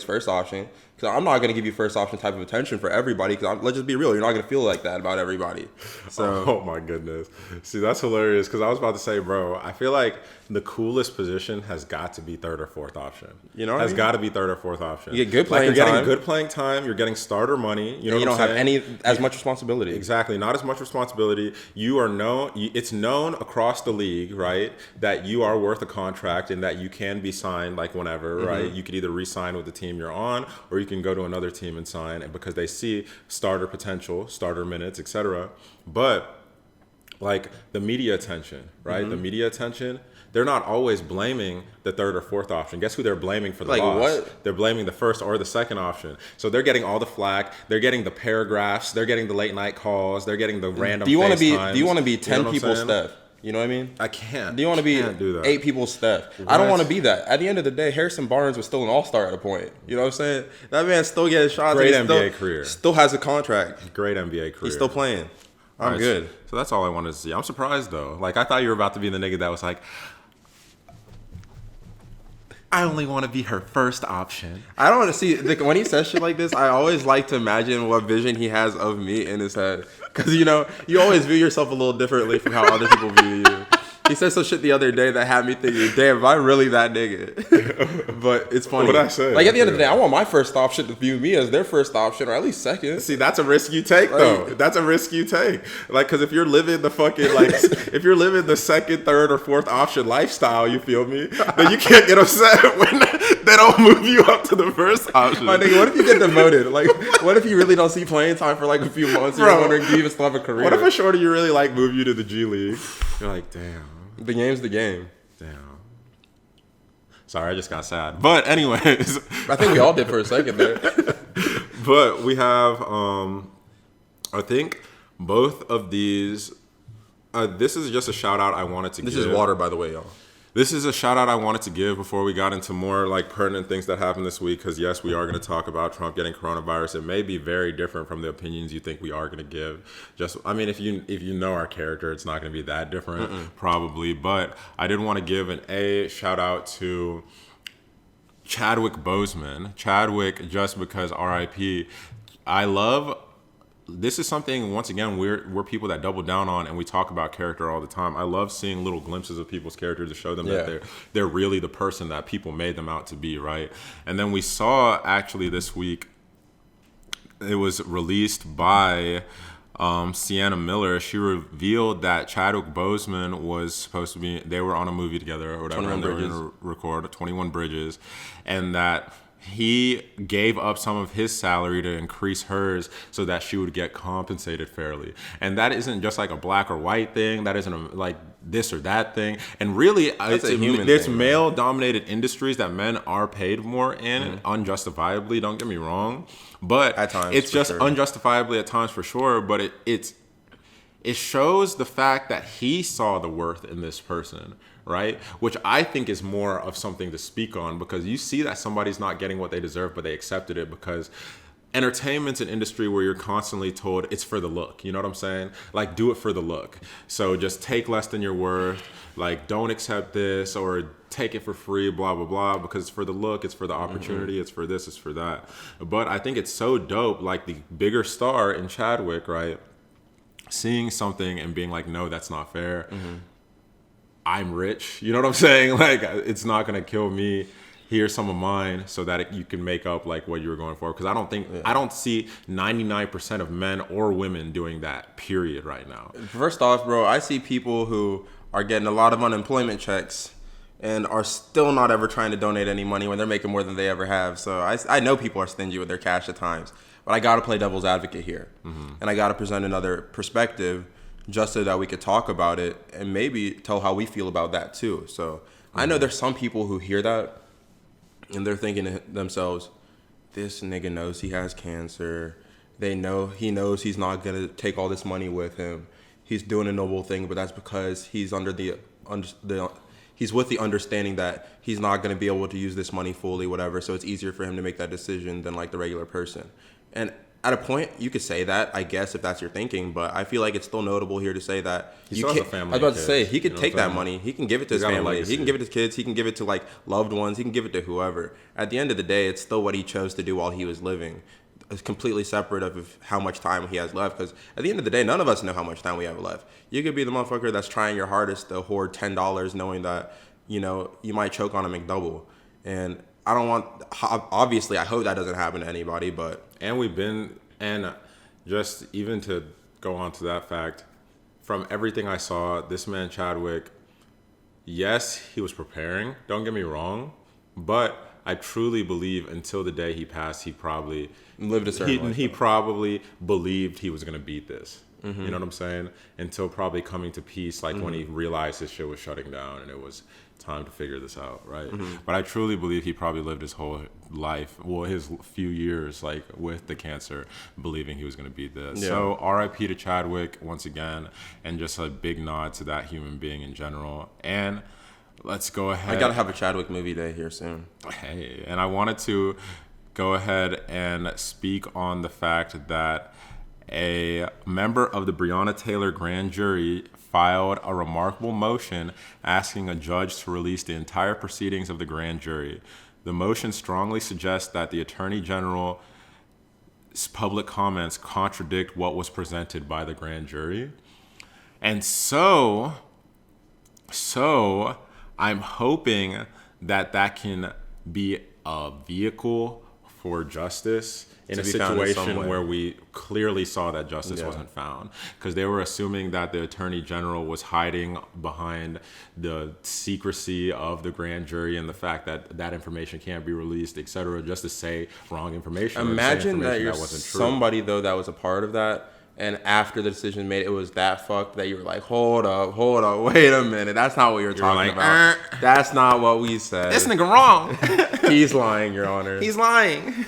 first option because I'm not going to give you first option type of attention for everybody because let's just be real, you're not going to feel like that about everybody. So oh my goodness. See, that's hilarious because I was about to say, bro, I feel like the coolest position has got to be third or fourth option. You know what I mean? Got to be third or fourth option. You get good playing time. You're getting good playing time. You're getting starter money. You know you what don't I'm have saying? as much responsibility. Exactly. Not as much responsibility. You are known. It's known across the league, right, that you are worth a contract and that you can be signed like whenever, right? You could either re-sign with the team you're on or you can go to another team and sign, and because they see starter potential, starter minutes, etc. But like the media attention, right? The media attention, they're not always blaming the third or fourth option. Guess who they're blaming for the loss? What? They're blaming the first or the second option. So they're getting all the flack. They're getting the paragraphs. They're getting the late night calls. They're getting the random. Do you want to be 10 you know people Steph? You know what I mean? I can't. Do you want to be 8 people Steph? What? I don't want to be that. At the end of the day, Harrison Barnes was still an all-star at a point. You know what I'm saying? That man still getting shots. Great NBA career. Still has a contract. Great NBA career. He's still playing. I'm good. So that's all I wanted to see. I'm surprised though. Like I thought you were about to be the nigga that was like, I only want to be her first option. I don't want to see when he says shit like this. I always like to imagine what vision he has of me in his head, because you always view yourself a little differently from how other people view you. He said some shit the other day that had me thinking, damn, am I really that nigga? But it's funny. What'd I say? Like, at the end of the day, I want my first option to view me as their first option, or at least second. See, that's a risk you take, though. That's a risk you take. Like, because if you're living the fucking, if you're living the second, third, or fourth option lifestyle, you feel me? Then you can't get upset when they don't move you up to the first option. My nigga, what if you get demoted? Like, what if you really don't see playing time for, a few months? You're wondering, do you even still have a career? What if a shorty you really like move you to the G League? You're like, damn. The game's the game. Damn. Sorry, I just got sad. But anyways. I think we all did for a second there. But we have, I think both of these, this is just a shout out I wanted to give. This is water, by the way, y'all. This is a shout out I wanted to give before we got into more like pertinent things that happened this week. Because yes, we are going to talk about Trump getting coronavirus. It may be very different from the opinions you think we are going to give. Just, I mean, if you know our character, it's not going to be that different, probably. But I did want to give an shout out to Chadwick Boseman. Chadwick, just because R.I.P. I love. This is something, once again, we're people that double down on, and we talk about character all the time. I love seeing little glimpses of people's character to show them that they're really the person that people made them out to be, right? And then we saw, actually, this week, it was released by Sienna Miller. She revealed that Chadwick Boseman was supposed to be, they were on a movie together or whatever, and they were going to record 21 Bridges, and that he gave up some of his salary to increase hers so that she would get compensated fairly. And that isn't just like a black or white thing. That isn't like this or that thing. And really, there's male-dominated industries that men are paid more in, unjustifiably. Don't get me wrong. But at times, it's just unjustifiably at times for sure. But it shows the fact that he saw the worth in this person, right? Which I think is more of something to speak on, because you see that somebody's not getting what they deserve, but they accepted it because entertainment's an industry where you're constantly told it's for the look. You know what I'm saying? Like, do it for the look. So just take less than your worth. Like, don't accept this or take it for free, blah, blah, blah, because it's for the look, it's for the opportunity, it's for this, it's for that. But I think it's so dope, like the bigger star in Chadwick, right? Seeing something and being like, no, that's not fair. I'm rich. You know what I'm saying? Like, it's not going to kill me. Here's some of mine so that you can make up like what you were going for. Because I don't see 99% of men or women doing that, period, right now. First off, bro, I see people who are getting a lot of unemployment checks and are still not ever trying to donate any money when they're making more than they ever have. So I know people are stingy with their cash at times. But I got to play devil's advocate here. And I got to present another perspective just so that we could talk about it and maybe tell how we feel about that too. So I know there's some people who hear that and they're thinking to themselves, this nigga knows he has cancer. He knows he's not going to take all this money with him. He's doing a noble thing, but that's because he's he's with the understanding that he's not going to be able to use this money fully, whatever. So it's easier for him to make that decision than like the regular person. And at a point, you could say that, I guess, if that's your thinking, but I feel like it's still notable here to say that he still has a family. I was about to say, he could take that money. He can give it to his family. He can give it to his kids. He can give it to like loved ones. He can give it to whoever. At the end of the day, it's still what he chose to do while he was living. It's completely separate of how much time he has left. Because at the end of the day, none of us know how much time we have left. You could be the motherfucker that's trying your hardest to hoard $10 knowing that, you know, you might choke on a McDouble. And I don't want, obviously, I hope that doesn't happen to anybody, but. And just even to go on to that fact, from everything I saw, this man Chadwick, yes, he was preparing, don't get me wrong, but I truly believe until the day he passed, he probably lived a certain life. He probably believed he was going to beat this. You know what I'm saying? Until probably coming to peace, like when he realized his shit was shutting down and it was time to figure this out, right? But I truly believe he probably lived his whole life, well, his few years, like with the cancer, believing he was going to beat this. Yeah. So R.I.P. to Chadwick once again, and just a big nod to that human being in general. And let's go ahead. I gotta have a Chadwick movie day here soon. Hey, and I wanted to go ahead and speak on the fact that a member of the Breonna Taylor grand jury filed a remarkable motion asking a judge to release the entire proceedings of the grand jury. The motion strongly suggests that the Attorney General's public comments contradict what was presented by the grand jury. And so I'm hoping that can be a vehicle for justice in a situation where we clearly saw that justice wasn't found, because they were assuming that the Attorney General was hiding behind the secrecy of the grand jury and the fact that that information can't be released, etc., just to say wrong information. Imagine that you're somebody though that was a part of that, and after the decision made, it was that fucked that you were like, hold up, wait a minute, that's not what you're talking about. That's not what we said. This nigga wrong. He's lying, Your Honor. He's lying.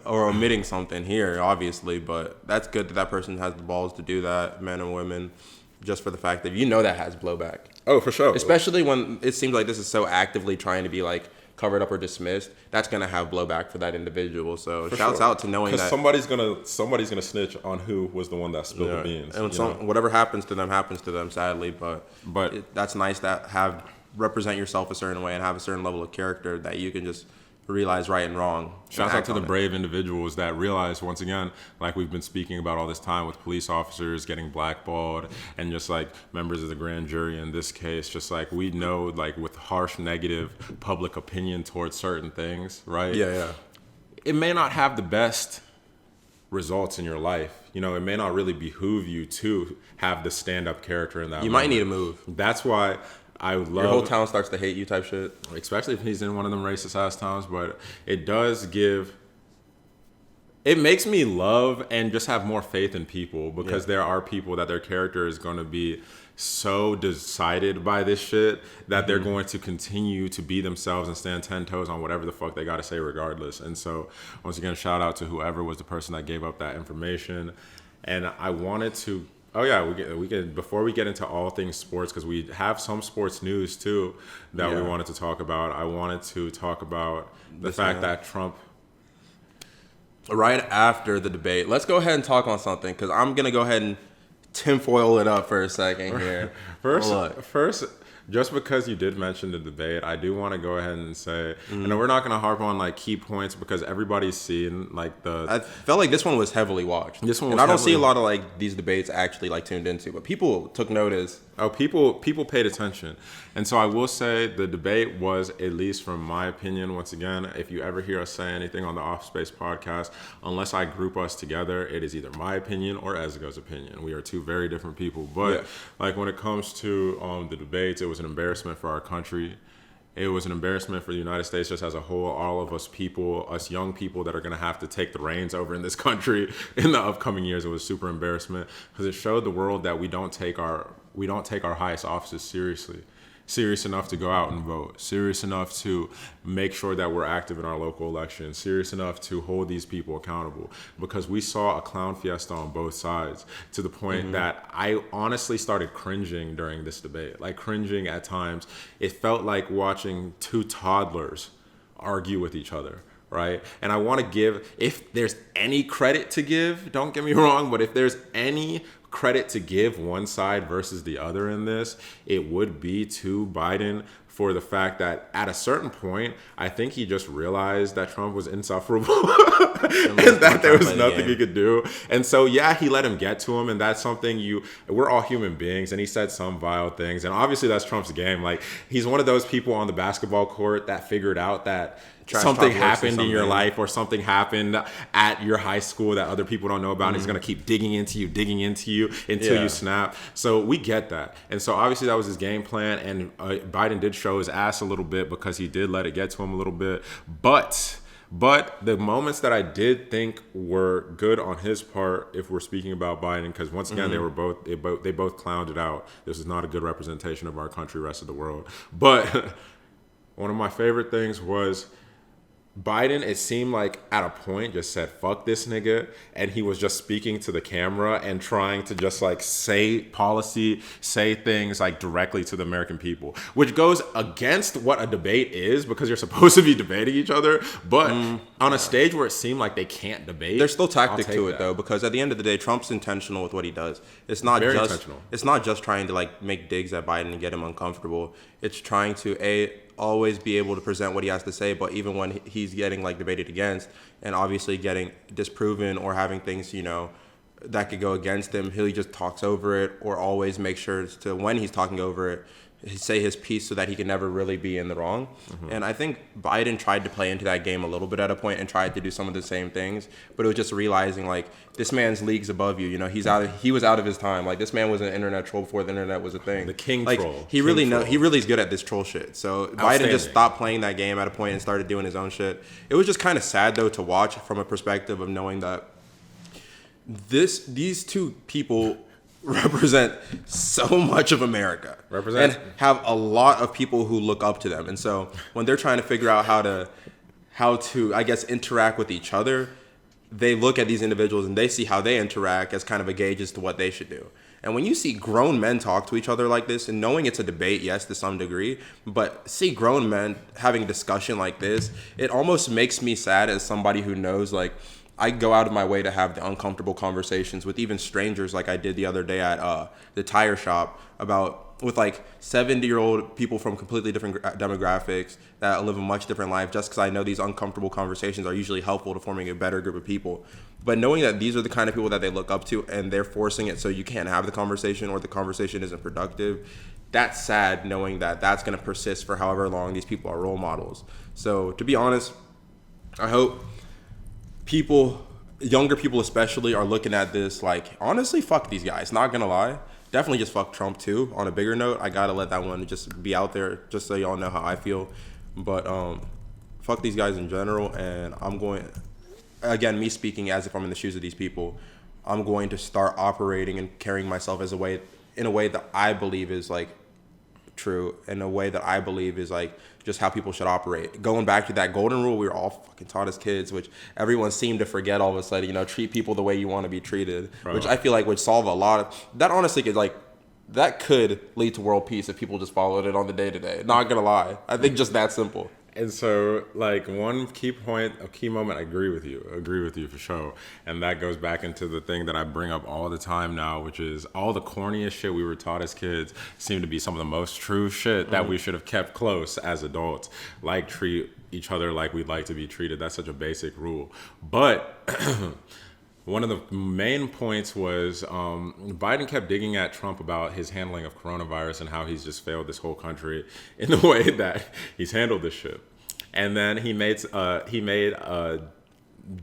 Or omitting something here, obviously, but that's good that person has the balls to do that, men and women. just for the fact that that has blowback. Oh, for sure. Especially when it seems like this is so actively trying to be like covered up or dismissed. That's gonna have blowback for that individual. So shouts out to knowing that somebody's gonna snitch on who was the one that spilled the beans. And whatever happens to them, sadly. But that's nice to have represent yourself a certain way and have a certain level of character that you can just realize right and wrong. Shout out to the brave individuals that realize, once again, like we've been speaking about all this time with police officers getting blackballed and just like members of the grand jury in this case, just like we know, like with harsh negative public opinion towards certain things, right? Yeah. It may not have the best results in your life. It may not really behoove you to have the stand-up character in that. You might need to move. That's why I would love... Your whole town starts to hate you type shit. Especially if he's in one of them racist-ass towns. But it does give... It makes me love and just have more faith in people because there are people that their character is going to be so decided by this shit that they're going to continue to be themselves and stand 10 toes on whatever the fuck they got to say regardless. And so, once again, shout out to whoever was the person that gave up that information. And I wanted to... Oh yeah, we can before we get into all things sports, because we have some sports news too that we wanted to talk about. I wanted to talk about the fact that Trump. Right after the debate, let's go ahead and talk on something because I'm gonna go ahead and tinfoil it up for a second here. First, just because you did mention the debate, I do want to go ahead and say, and we're not going to harp on like key points because everybody's seen like the. I felt like this one was heavily watched. I don't see a lot of like these debates actually like tuned into, but people took notice. Oh, people paid attention. And so I will say the debate was, at least from my opinion, once again, if you ever hear us say anything on the Offspace podcast, unless I group us together, it is either my opinion or Ezgo's opinion. We are two very different people. But like when it comes to the debates, it was an embarrassment for our country. It was an embarrassment for the United States just as a whole. All of us people, us young people that are going to have to take the reins over in this country in the upcoming years, it was super embarrassment because it showed the world that we don't take our highest offices seriously. Serious enough to go out and vote, serious enough to make sure that we're active in our local elections, serious enough to hold these people accountable, because we saw a clown fiesta on both sides to the point that I honestly started cringing during this debate, like cringing at times. It felt like watching two toddlers argue with each other. Right. And I want to give, if there's any credit to give, don't get me wrong, but if there's any credit to give one side versus the other in this, it would be to Biden for the fact that at a certain point, I think he just realized that Trump was insufferable and that there was nothing he could do. And so, he let him get to him. And that's something we're all human beings. And he said some vile things. And obviously that's Trump's game. Like, he's one of those people on the basketball court that figured out that something happened in your life or something happened at your high school that other people don't know about. And he's going to keep digging into you until you snap. So we get that. And so obviously that was his game plan. And Biden did show his ass a little bit because he did let it get to him a little bit. But the moments that I did think were good on his part, if we're speaking about Biden, because once again, they both clowned it out. This is not a good representation of our country, rest of the world. But one of my favorite things was Biden, it seemed like at a point just said, fuck this nigga. And he was just speaking to the camera and trying to just like say things like directly to the American people, which goes against what a debate is because you're supposed to be debating each other. But on a stage where it seemed like they can't debate, there's still tactic to it though, because at the end of the day, Trump's intentional with what he does. It's not just trying to like make digs at Biden and get him uncomfortable. It's trying to always be able to present what he has to say, but even when he's getting like debated against and obviously getting disproven or having things, that could go against him, he just talks over it or always make sure to, when he's talking over it, say his piece so that he can never really be in the wrong. And I think Biden tried to play into that game a little bit at a point and tried to do some of the same things, but it was just realizing like this man's leagues above you. He was out of his time. Like this man was an internet troll before the internet was a thing. The king like, troll. He really is good at this troll shit. So Biden just stopped playing that game at a point and started doing his own shit. It was just kind of sad though to watch from a perspective of knowing that these two people represent so much of America and have a lot of people who look up to them. And so when they're trying to figure out how to I guess interact with each other, they look at these individuals and they see how they interact as kind of a gauge as to what they should do. And when you see grown men talk to each other like this, and knowing it's a debate, yes, to some degree, but see grown men having a discussion like this, it almost makes me sad as somebody who knows, like, I go out of my way to have the uncomfortable conversations with even strangers, like I did the other day at the tire shop with like 70-year-old people from completely different demographics that live a much different life, just because I know these uncomfortable conversations are usually helpful to forming a better group of people. But knowing that these are the kind of people that they look up to and they're forcing it so you can't have the conversation or the conversation isn't productive, that's sad, knowing that that's going to persist for however long these people are role models. So to be honest, I hope younger people especially, are looking at this like, honestly, fuck these guys, not gonna lie. Definitely just fuck Trump too. On a bigger note, I gotta let that one just be out there, just so y'all know how I feel. But fuck these guys in general, and I'm going, again, me speaking as if I'm in the shoes of these people, I'm going to start operating and carrying myself in a way that I believe is like true, in a way that I believe is like just how people should operate. Going back to that golden rule we were all fucking taught as kids, which everyone seemed to forget all of a sudden, treat people the way you want to be treated, which I feel like would solve a lot of, that honestly could lead to world peace if people just followed it on the day-to-day. Not gonna lie. I think just that simple. And so, like, one key point, a key moment, I agree with you for sure. And that goes back into the thing that I bring up all the time now, which is all the corniest shit we were taught as kids seem to be some of the most true shit that we should have kept close as adults. Like, treat each other like we'd like to be treated. That's such a basic rule. But one of the main points was Biden kept digging at Trump about his handling of coronavirus and how he's just failed this whole country in the way that he's handled this shit. And then he made a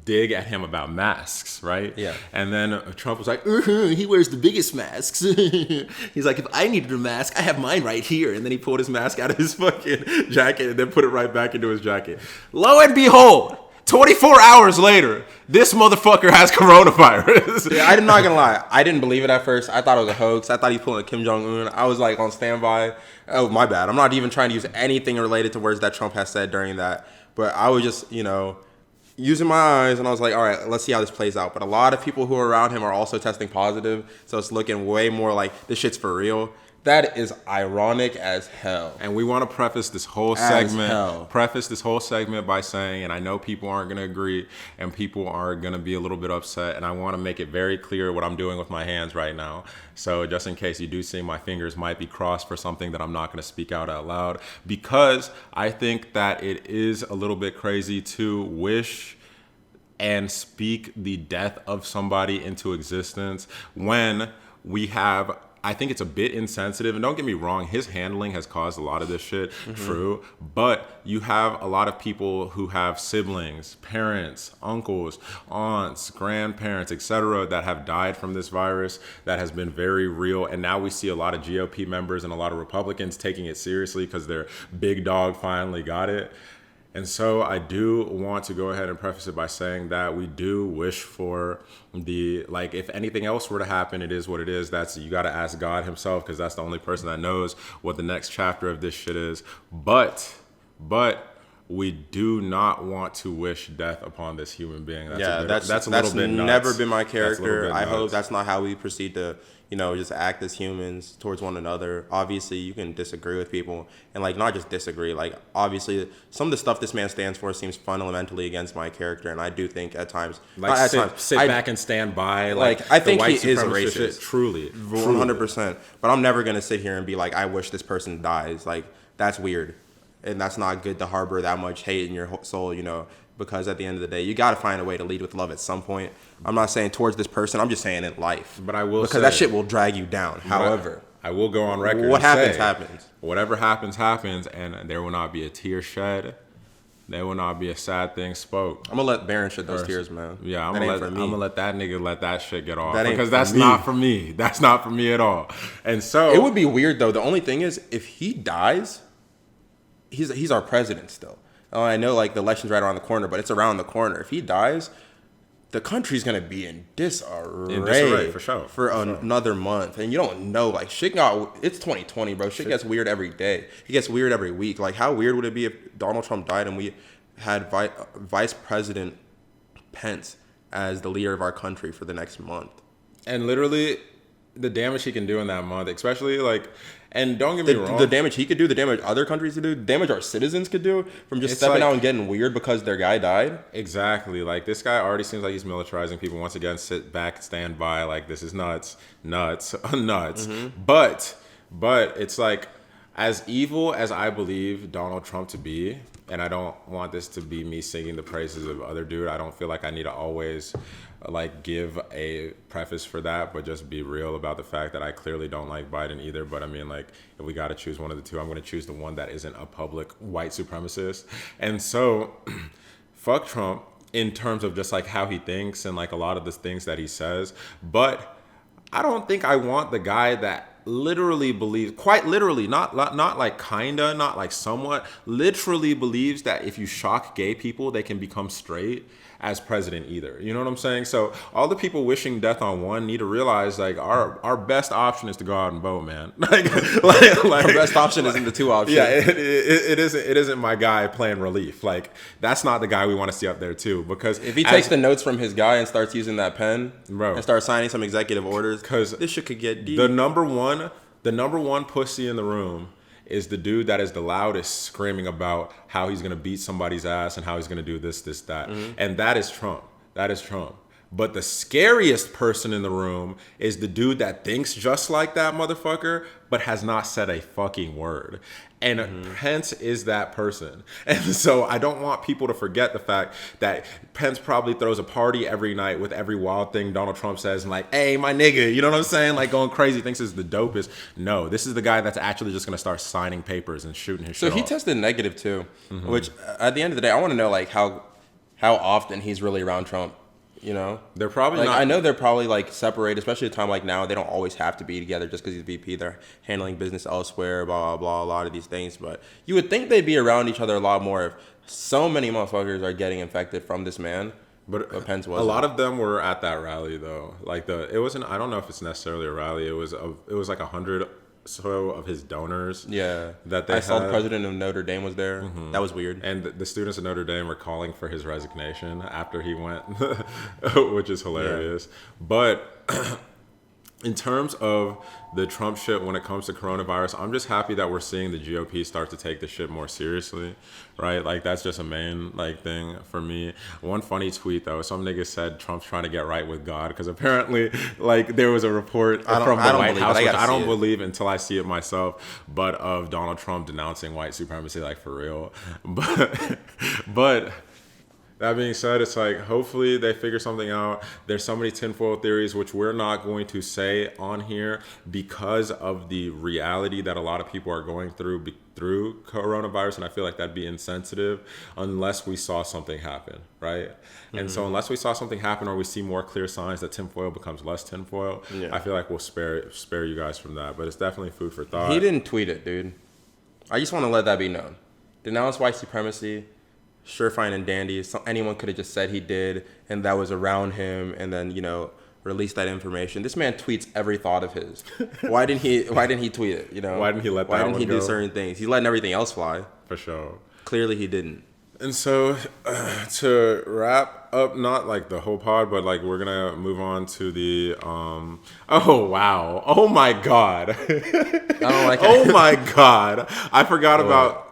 dig at him about masks, right? Yeah. And then Trump was like, he wears the biggest masks. He's like, if I needed a mask, I have mine right here. And then he pulled his mask out of his fucking jacket and then put it right back into his jacket. Lo and behold, 24 hours later, this motherfucker has coronavirus. Yeah, I'm not gonna lie. I didn't believe it at first. I thought it was a hoax. I thought he was pulling a Kim Jong-un. I was like on standby. Oh, my bad. I'm not even trying to use anything related to words that Trump has said during that. But I was just, using my eyes, and I was like, all right, let's see how this plays out. But a lot of people who are around him are also testing positive. So it's looking way more like this shit's for real. That is ironic as hell. And we want to preface this whole segment by saying, and I know people aren't going to agree and people are going to be a little bit upset, and I want to make it very clear what I'm doing with my hands right now. So just in case you do see my fingers might be crossed for something that I'm not going to speak out loud, because I think that it is a little bit crazy to wish and speak the death of somebody into existence when we have, I think it's a bit insensitive, and don't get me wrong, his handling has caused a lot of this shit, true, but you have a lot of people who have siblings, parents, uncles, aunts, grandparents, etc., that have died from this virus that has been very real, and now we see a lot of GOP members and a lot of Republicans taking it seriously because their big dog finally got it. And so I do want to go ahead and preface it by saying that we do wish for if anything else were to happen, it is what it is. You got to ask God himself, because that's the only person that knows what the next chapter of this shit is. But we do not want to wish death upon this human being. That's a little bit nuts. Never been my character. I hope that's not how we proceed to, just act as humans towards one another. Obviously, you can disagree with people, and not just disagree. Obviously, some of the stuff this man stands for seems fundamentally against my character, and I do think at times, sit back and stand by. I think he is a racist, shit, truly, 100%. But I'm never gonna sit here and be like, I wish this person dies. That's weird. And that's not good to harbor that much hate in your soul, because at the end of the day, you got to find a way to lead with love at some point. I'm not saying towards this person. I'm just saying in life. But I will because that shit will drag you down. However, I will go on record. What happens, happens. Whatever happens, and there will not be a tear shed. There will not be a sad thing spoke. I'm gonna let Baron shed those tears, man. Yeah, I'm gonna let that nigga let that shit get off, because that's not for me. That's not for me at all. And so it would be weird though. The only thing is, if he dies, he's our president still. Oh, I know the election's right around the corner, but it's around the corner. If he dies, the country's gonna be in disarray, for sure. Another month, and you don't know. Shit it's 2020, bro. Shit gets weird every day. It gets weird every week. How weird would it be if Donald Trump died and we had Vice President Pence as the leader of our country for the next month? And literally, the damage he can do in that month, especially like, and don't get me wrong, the damage he could do, the damage other countries could do, the damage our citizens could do from just stepping out and getting weird because their guy died. Exactly. Like, this guy already seems like he's militarizing people. Once again, sit back, stand by. Like, this is nuts. Mm-hmm. But it's like, as evil as I believe Donald Trump to be, and I don't want this to be me singing the praises of other dude. I don't feel like I need to always like give a preface for that, but just be real about the fact that I clearly don't like Biden either. But I mean, like, if we got to choose one of the two, I'm going to choose the one that isn't a public white supremacist. And so fuck Trump in terms of just like how he thinks and like a lot of the things that he says. But I don't think I want the guy that literally believes, quite literally, not like kinda, not like somewhat, literally believes that if you shock gay people, they can become straight as president either. You know what I'm saying? So all the people wishing death on one need to realize like our best option is to go out and vote, man. like Our best option isn't the two options. Yeah, it isn't my guy playing relief. Like, that's not the guy we want to see up there too. Because if he takes the notes from his guy and starts using that pen, bro, and starts signing some executive orders, because this shit could get deep. The number one pussy in the room is the dude that is the loudest screaming about how he's going to beat somebody's ass and how he's going to do this, that. Mm-hmm. And that is Trump. That is Trump. But the scariest person in the room is the dude that thinks just like that motherfucker, but has not said a fucking word. And Pence is that person. And so I don't want people to forget the fact that Pence probably throws a party every night with every wild thing Donald Trump says and like, hey, my nigga, you know what I'm saying? Like, going crazy, thinks is the dopest. No, this is the guy that's actually just going to start signing papers and shooting his shit So he off. tested negative too, which at the end of the day, I want to know like how often he's really around Trump. You know, they're probably like, not. I know they're probably like separated, especially at a time like now. They don't always have to be together just because he's VP. They're handling business elsewhere, blah, blah, blah, a lot of these things. But you would think they'd be around each other a lot more if so many motherfuckers are getting infected from this man. But Pence wasn't. A lot of them were at that rally though. Like it wasn't. I don't know if it's necessarily a rally. It was like 100 so of his donors. Yeah, that I saw the president of Notre Dame was there. Mm-hmm. That was weird. And the students of Notre Dame were calling for his resignation after he went, which is hilarious. Yeah. But in terms of the Trump shit when it comes to coronavirus, I'm just happy that we're seeing the GOP start to take the shit more seriously, right? Like, that's just a main like thing for me. One funny tweet though, some nigga said Trump's trying to get right with God because apparently like there was a report from the White House, which I don't believe until I see it myself, but of Donald Trump denouncing white supremacy, like for real. But that being said, it's like, hopefully they figure something out. There's so many tinfoil theories, which we're not going to say on here because of the reality that a lot of people are going through coronavirus. And I feel like that'd be insensitive unless we saw something happen, right? Mm-hmm. And so unless we saw something happen or we see more clear signs that tinfoil becomes less tinfoil, I feel like we'll spare you guys from that. But it's definitely food for thought. He didn't tweet it, dude. I just want to let that be known. Denounce white supremacy. Sure, fine and dandy. So anyone could have just said he did, and that was around him, and then release that information. This man tweets every thought of his. Why didn't he tweet it? You know, why didn't he let that one go? Why didn't he do certain things? He's letting everything else fly. For sure. Clearly, he didn't. And so to wrap up, not like the whole pod, but like we're gonna move on to the oh wow, oh my god, I don't like oh my god, I forgot about.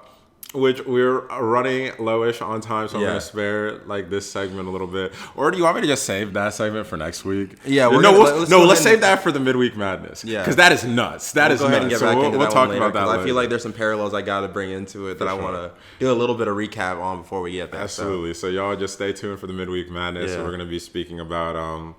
Which we're running lowish on time, so I'm gonna spare like this segment a little bit. Or do you want me to just save that segment for next week? Yeah, let's save that for the midweek madness. Yeah, because that is nuts. That is go ahead nuts. And get back into we'll that talk one about that later. I feel like there's some parallels I gotta bring into it that I want to do a little bit of recap on before we get there. Absolutely. So y'all just stay tuned for the midweek madness. Yeah. We're gonna be speaking about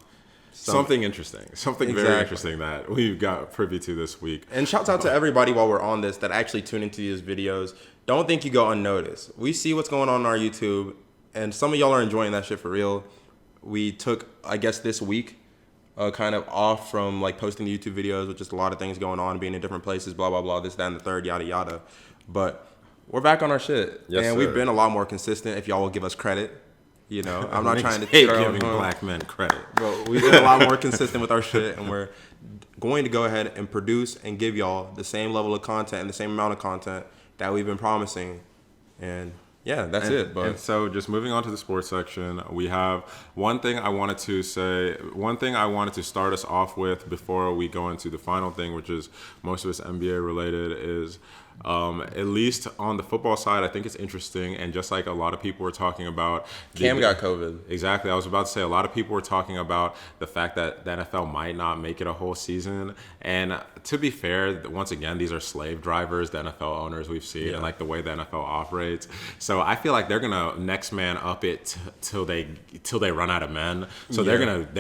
something interesting, very interesting that we've got privy to this week. And shouts out to everybody while we're on this that actually tune into these videos. Don't think you go unnoticed. We see what's going on our YouTube, and some of y'all are enjoying that shit for real. We took, I guess, this week kind of off from like posting the YouTube videos with just a lot of things going on, being in different places, blah, blah, blah, this, that, and the third, yada, yada. But we're back on our shit. Yes, and sir. We've been a lot more consistent if y'all will give us credit. You know, I'm not trying to hate giving black men credit. But we've been a lot more consistent with our shit, and we're going to go ahead and produce and give y'all the same level of content and the same amount of content that we've been promising. And Yeah, that's and, it. But and so just moving on to the sports section, we have one thing I wanted to start us off with before we go into the final thing, which is most of it's NBA related, is at least on the football side, I think it's interesting. And just like a lot of people were talking about, Cam got COVID. Exactly. I was about to say a lot of people were talking about the fact that the NFL might not make it a whole season. And to be fair, once again, these are slave drivers, the NFL owners we've seen, and like the way the NFL operates. So I feel like they're gonna next man up it till they run out of men. So they're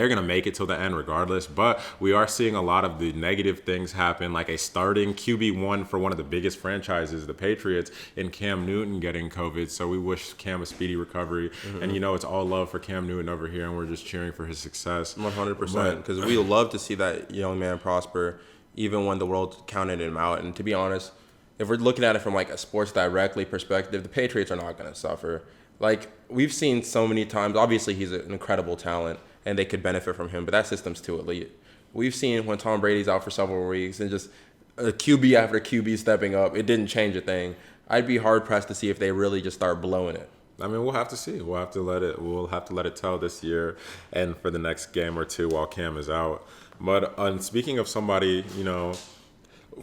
gonna make it till the end regardless. But we are seeing a lot of the negative things happen, like a starting QB1 for one of the biggest franchises, the Patriots, and Cam Newton getting COVID. So we wish Cam a speedy recovery. And it's all love for Cam Newton over here, and we're just cheering for his success. 100%. Because we love to see that young man prosper, even when the world counted him out. And to be honest, if we're looking at it from like a sports directly perspective, the Patriots are not going to suffer. Like we've seen so many times, obviously he's an incredible talent and they could benefit from him, but that system's too elite. We've seen when Tom Brady's out for several weeks and just a QB after QB stepping up, it didn't change a thing. I'd be hard pressed to see if they really just start blowing it. I mean, we'll have to see. We'll have to let it tell this year and for the next game or two while Cam is out. But speaking of somebody,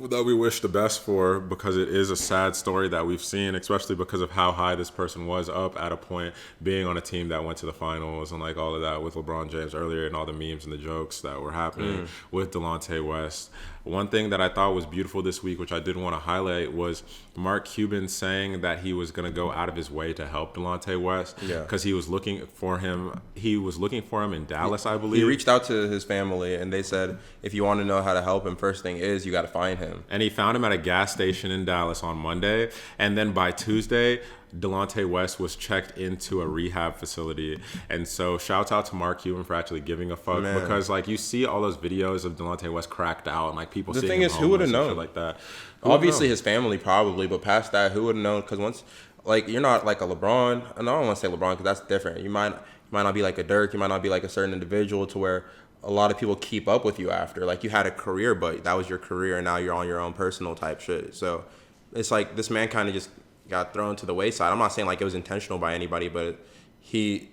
that we wish the best for, because it is a sad story that we've seen, especially because of how high this person was up at a point, being on a team that went to the finals and like all of that with LeBron James earlier and all the memes and the jokes that were happening with Delonte West. One thing that I thought was beautiful this week, which I did want to highlight, was Mark Cuban saying that he was going to go out of his way to help Delonte West because he was looking for him. He was looking for him in Dallas, I believe. He reached out to his family and they said, if you want to know how to help him, first thing is you got to find him. And he found him at a gas station in Dallas on Monday. And then by Tuesday, Delonte West was checked into a rehab facility. And so shouts out to Mark Cuban for actually giving a fuck, because like you see all those videos of Delonte West cracked out and like people the seeing thing him is, who would have homeless and known? shit like that. Obviously his family probably, but past that, who would have known? Because once, like, you're not like a LeBron, and I don't want to say LeBron because that's different. You might not be like a Dirk, you might not be like a certain individual to where a lot of people keep up with you after. Like, you had a career, but that was your career, and now you're on your own personal type shit. So it's like this man kind of just got thrown to the wayside. I'm not saying like it was intentional by anybody, but he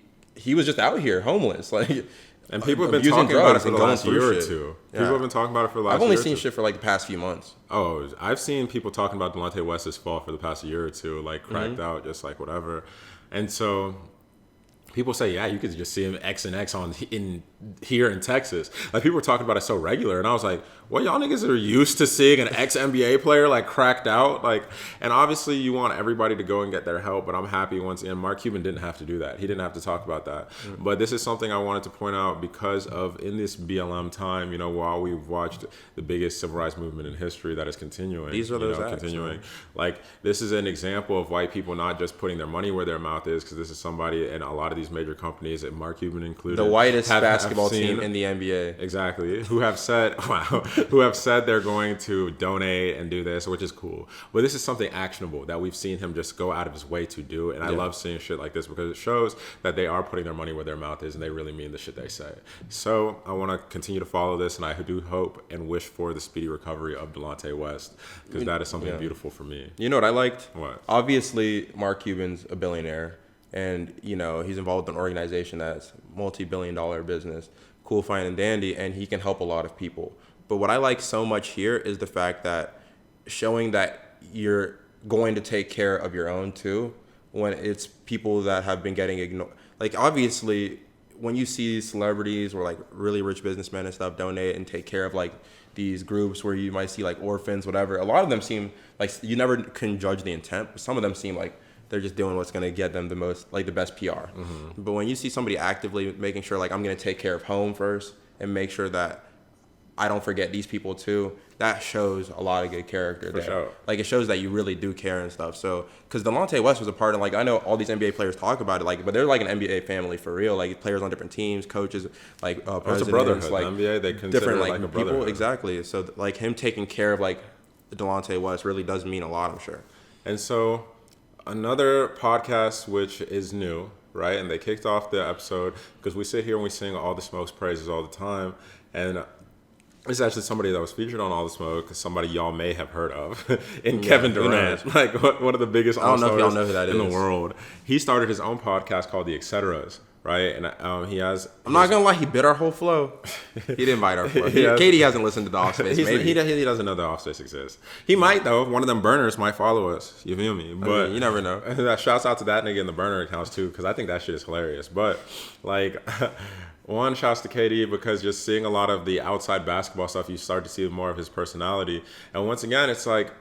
was just out here homeless, like. And people have been talking about it for the last year or two. People have been talking about it for the last year or two. I've only seen shit for like the past few months. Oh, I've seen people talking about Delonte West's fall for the past year or two, like cracked out, just like whatever. And so people say, yeah, you could just see him X and X here in Texas. Like, people were talking about it so regular, and I was like, well, y'all niggas are used to seeing an ex-NBA player like cracked out, like. And obviously you want everybody to go and get their help, but I'm happy once again Mark Cuban didn't have to do that. He didn't have to talk about that. But this is something I wanted to point out because of in this BLM time, while we've watched the biggest civil rights movement in history that is continuing. These are those acts, continuing. Like, this is an example of white people not just putting their money where their mouth is, because this is somebody, and a lot of these major companies, and Mark Cuban included, the whitest basketball team in the NBA. Exactly. Who have said they're going to donate and do this, which is cool. But this is something actionable that we've seen him just go out of his way to do. And I love seeing shit like this because it shows that they are putting their money where their mouth is and they really mean the shit they say. So I want to continue to follow this, and I do hope and wish for the speedy recovery of Delonte West, because that is something beautiful for me. You know what I liked? What? Obviously, Mark Cuban's a billionaire, and he's involved in an organization that's multi-billion-dollar business. Cool, fine, and dandy, and he can help a lot of people. But what I like so much here is the fact that showing that you're going to take care of your own too, when it's people that have been getting ignored. Like, obviously, when you see celebrities or like really rich businessmen and stuff donate and take care of like these groups where you might see like orphans, whatever, a lot of them seem like, you never can judge the intent, but some of them seem like they're just doing what's going to get them the best PR. But when you see somebody actively making sure, like, I'm going to take care of home first and make sure that I don't forget these people too, that shows a lot of good character there. Sure. Like, it shows that you really do care and stuff. So, because Delonte West was a part of, like, I know all these NBA players talk about it, like, but they're like an NBA family for real. Like, players on different teams, coaches, like, presidents. It's a brotherhood. Like, the NBA, they consider different, it like a brotherhood. people, exactly. So, like, him taking care of, like, Delonte West really does mean a lot, I'm sure. And so another podcast which is new, right? And they kicked off the episode because we sit here and we sing all the Smokes praises all the time. And It's actually somebody that was featured on All the Smoke, somebody y'all may have heard of, in Kevin Durant, like one of the biggest I don't know if y'all all-stars know who that in the is. world. He started his own podcast called The Etceteras, right? And he has. I'm not gonna lie, he bit our whole flow. He didn't bite our flow. Katie hasn't listened to the Offspace. Maybe He doesn't know the Offspace exists. He might though. One of them burners might follow us. You feel me? But you never know. Shouts out to that nigga in the burner accounts too, because I think that shit is hilarious. But like. One, shouts to KD because just seeing a lot of the outside basketball stuff, you start to see more of his personality. And once again, it's like,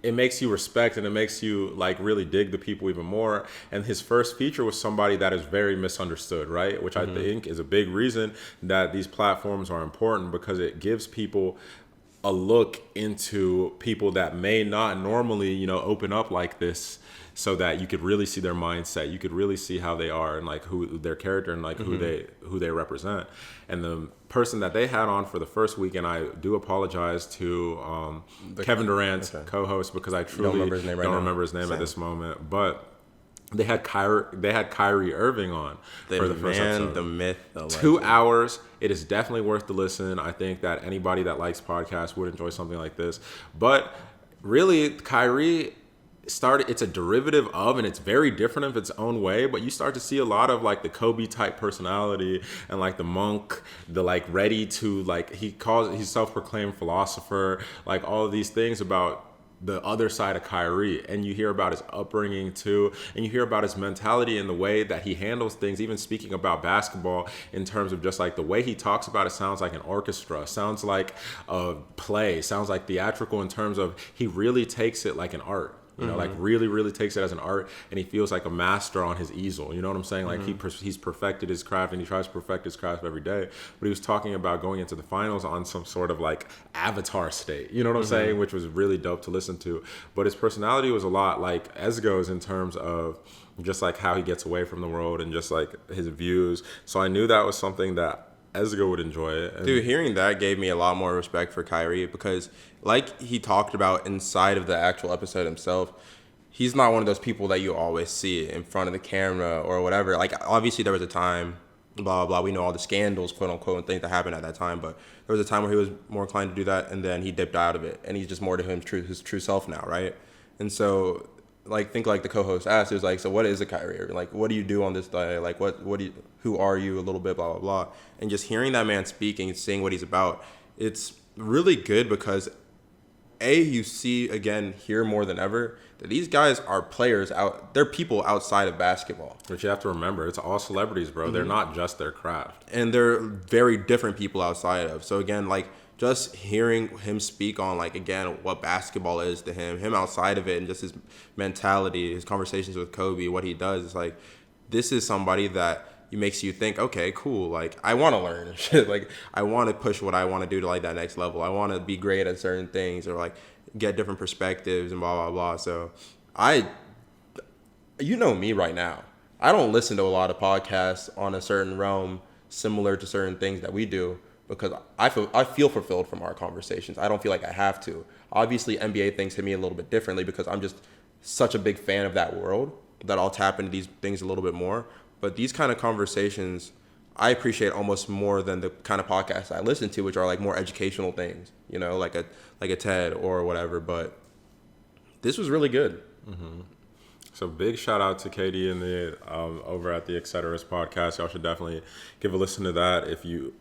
it makes you respect and it makes you like really dig the people even more. And his first feature was somebody that is very misunderstood, right? Which I think is a big reason that these platforms are important, because it gives people a look into people that may not normally, you know, open up like this, so that you could really see their mindset, you could really see how they are and like who their character and like who they represent. And the person that they had on for the first week, and I do apologize to Kevin Durant's co-host, because I truly don't remember his name at this moment, but they had Kyrie Irving on for the first episode. The myth, the 2 hours. It is definitely worth the listen. I think that anybody that likes podcasts would enjoy something like this. But really, Kyrie it's a derivative of, and it's very different of its own way, but you start to see a lot of like the Kobe type personality and like the monk, the like ready to like, he's self-proclaimed philosopher, like all of these things about the other side of Kyrie. And you hear about his upbringing too, and you hear about his mentality and the way that he handles things, even speaking about basketball in terms of just like the way he talks about it sounds like an orchestra, sounds like a play, sounds like theatrical in terms of he really takes it like an art. You know, like really, really takes it as an art, and he feels like a master on his easel. You know what I'm saying? Like he's perfected his craft, and he tries to perfect his craft every day. But he was talking about going into the finals on some sort of like avatar state. You know what I'm saying? Which was really dope to listen to. But his personality was a lot like Ezgo's in terms of just like how he gets away from the world and just like his views. So I knew that was something that Ezgo would enjoy it. And dude, hearing that gave me a lot more respect for Kyrie, because like he talked about inside of the actual episode himself, he's not one of those people that you always see in front of the camera or whatever. Like, obviously there was a time, blah, blah, blah. We know all the scandals, quote unquote, and things that happened at that time, but there was a time where he was more inclined to do that, and then he dipped out of it, and he's just more to his true self now, right? And so, like, think like the co-host asked, it was like, so what is a Kyrie Irving? Like, what do you do on this day? Like, who are you? A little bit, blah, blah, blah. And just hearing that man speaking and seeing what he's about, it's really good because, you hear more than ever that these guys are players they're people outside of basketball. But you have to remember, it's all celebrities, bro. They're not just their craft. And they're very different people outside of. So again, like, just hearing him speak on, like, again, what basketball is to him outside of it, and just his mentality, his conversations with Kobe, what he does, it's like, this is somebody that makes you think, okay, cool, like, I want to learn shit. Like, I want to push what I want to do to, like, that next level. I want to be great at certain things, or, like, get different perspectives and blah, blah, blah. So, you know me right now. I don't listen to a lot of podcasts on a certain realm similar to certain things that we do, because I feel fulfilled from our conversations. I don't feel like I have to. Obviously, NBA things hit me a little bit differently because I'm just such a big fan of that world that I'll tap into these things a little bit more. But these kind of conversations, I appreciate almost more than the kind of podcasts I listen to, which are like more educational things, you know, like a TED or whatever. But this was really good. Mm-hmm. So big shout out to Katie and the over at the Etceteras podcast. Y'all should definitely give a listen to that if you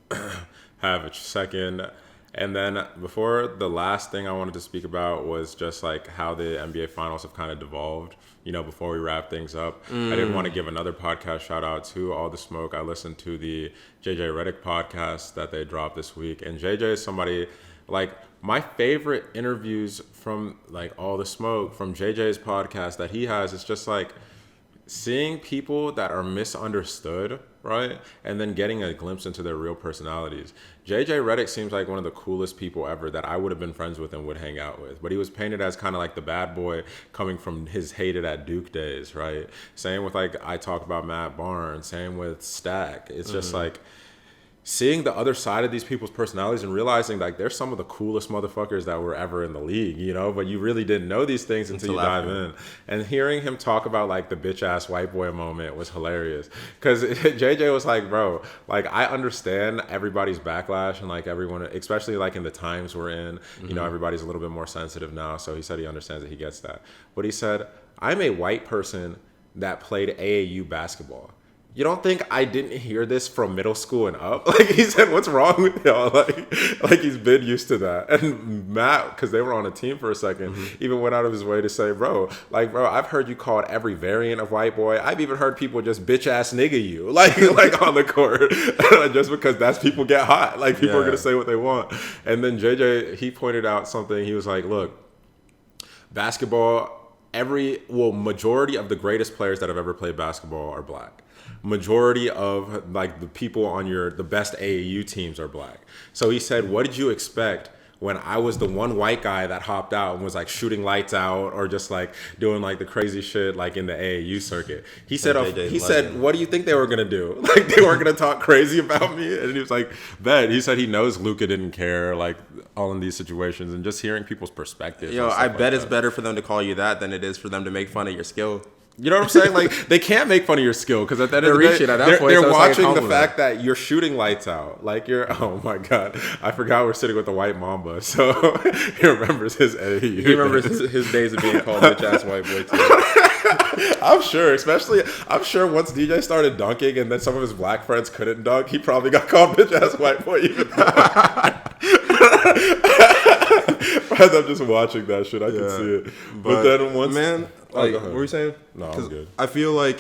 have a second. And then before, the last thing I wanted to speak about was just like how the NBA finals have kind of devolved, you know, before we wrap things up. I didn't want to give another podcast shout out to All the Smoke. I listened to the JJ Redick podcast that they dropped this week. And JJ is somebody, like, my favorite interviews from like All the Smoke, from JJ's podcast that he has, is just like seeing people that are misunderstood, right? And then getting a glimpse into their real personalities. JJ Redick seems like one of the coolest people ever that I would have been friends with and would hang out with. But he was painted as kind of like the bad boy coming from his hated at Duke days, right? Same with, like, I talk about Matt Barnes. Same with Stack. It's just like seeing the other side of these people's personalities and realizing like they're some of the coolest motherfuckers that were ever in the league, you know, but you really didn't know these things until you dive in. And hearing him talk about like the bitch ass white boy moment was hilarious, because JJ was like, bro, like I understand everybody's backlash and like everyone, especially like in the times we're in, you know, everybody's a little bit more sensitive now. So he said he understands that, he gets that. But he said, I'm a white person that played AAU basketball. You don't think I didn't hear this from middle school and up? Like, he said, what's wrong with y'all? Like he's been used to that. And Matt, because they were on a team for a second, even went out of his way to say, bro, I've heard you called every variant of white boy. I've even heard people just bitch ass nigga you, like on the court, just because that's people get hot. Like, people are gonna say what they want. And then JJ, he pointed out something. He was like, look, basketball, majority of the greatest players that have ever played basketball are black. Majority of like the people on the best AAU teams are black. So he said, what did you expect when I was the one white guy that hopped out and was like shooting lights out or just like doing like the crazy shit like in the AAU circuit? He said, what do you think they were gonna do? Like, they weren't gonna talk crazy about me? And he was like, bet. He said he knows Luka didn't care, like all in these situations, and just hearing people's perspectives. Yo, I bet it's better for them to call you that than it is for them to make fun of your skill. You know what I'm saying? Like, they can't make fun of your skill, because at the end of the day, they're watching the fact that you're shooting lights out. Like, oh my God, I forgot we're sitting with the white mamba, so he remembers his AAU. He remembers his days of being called bitch ass white boy too. I'm sure once DJ started dunking and then some of his black friends couldn't dunk, he probably got called bitch ass white boy even as I'm just watching that shit, I can see it. But then once, man, like, what were you saying? No, I'm good. I feel like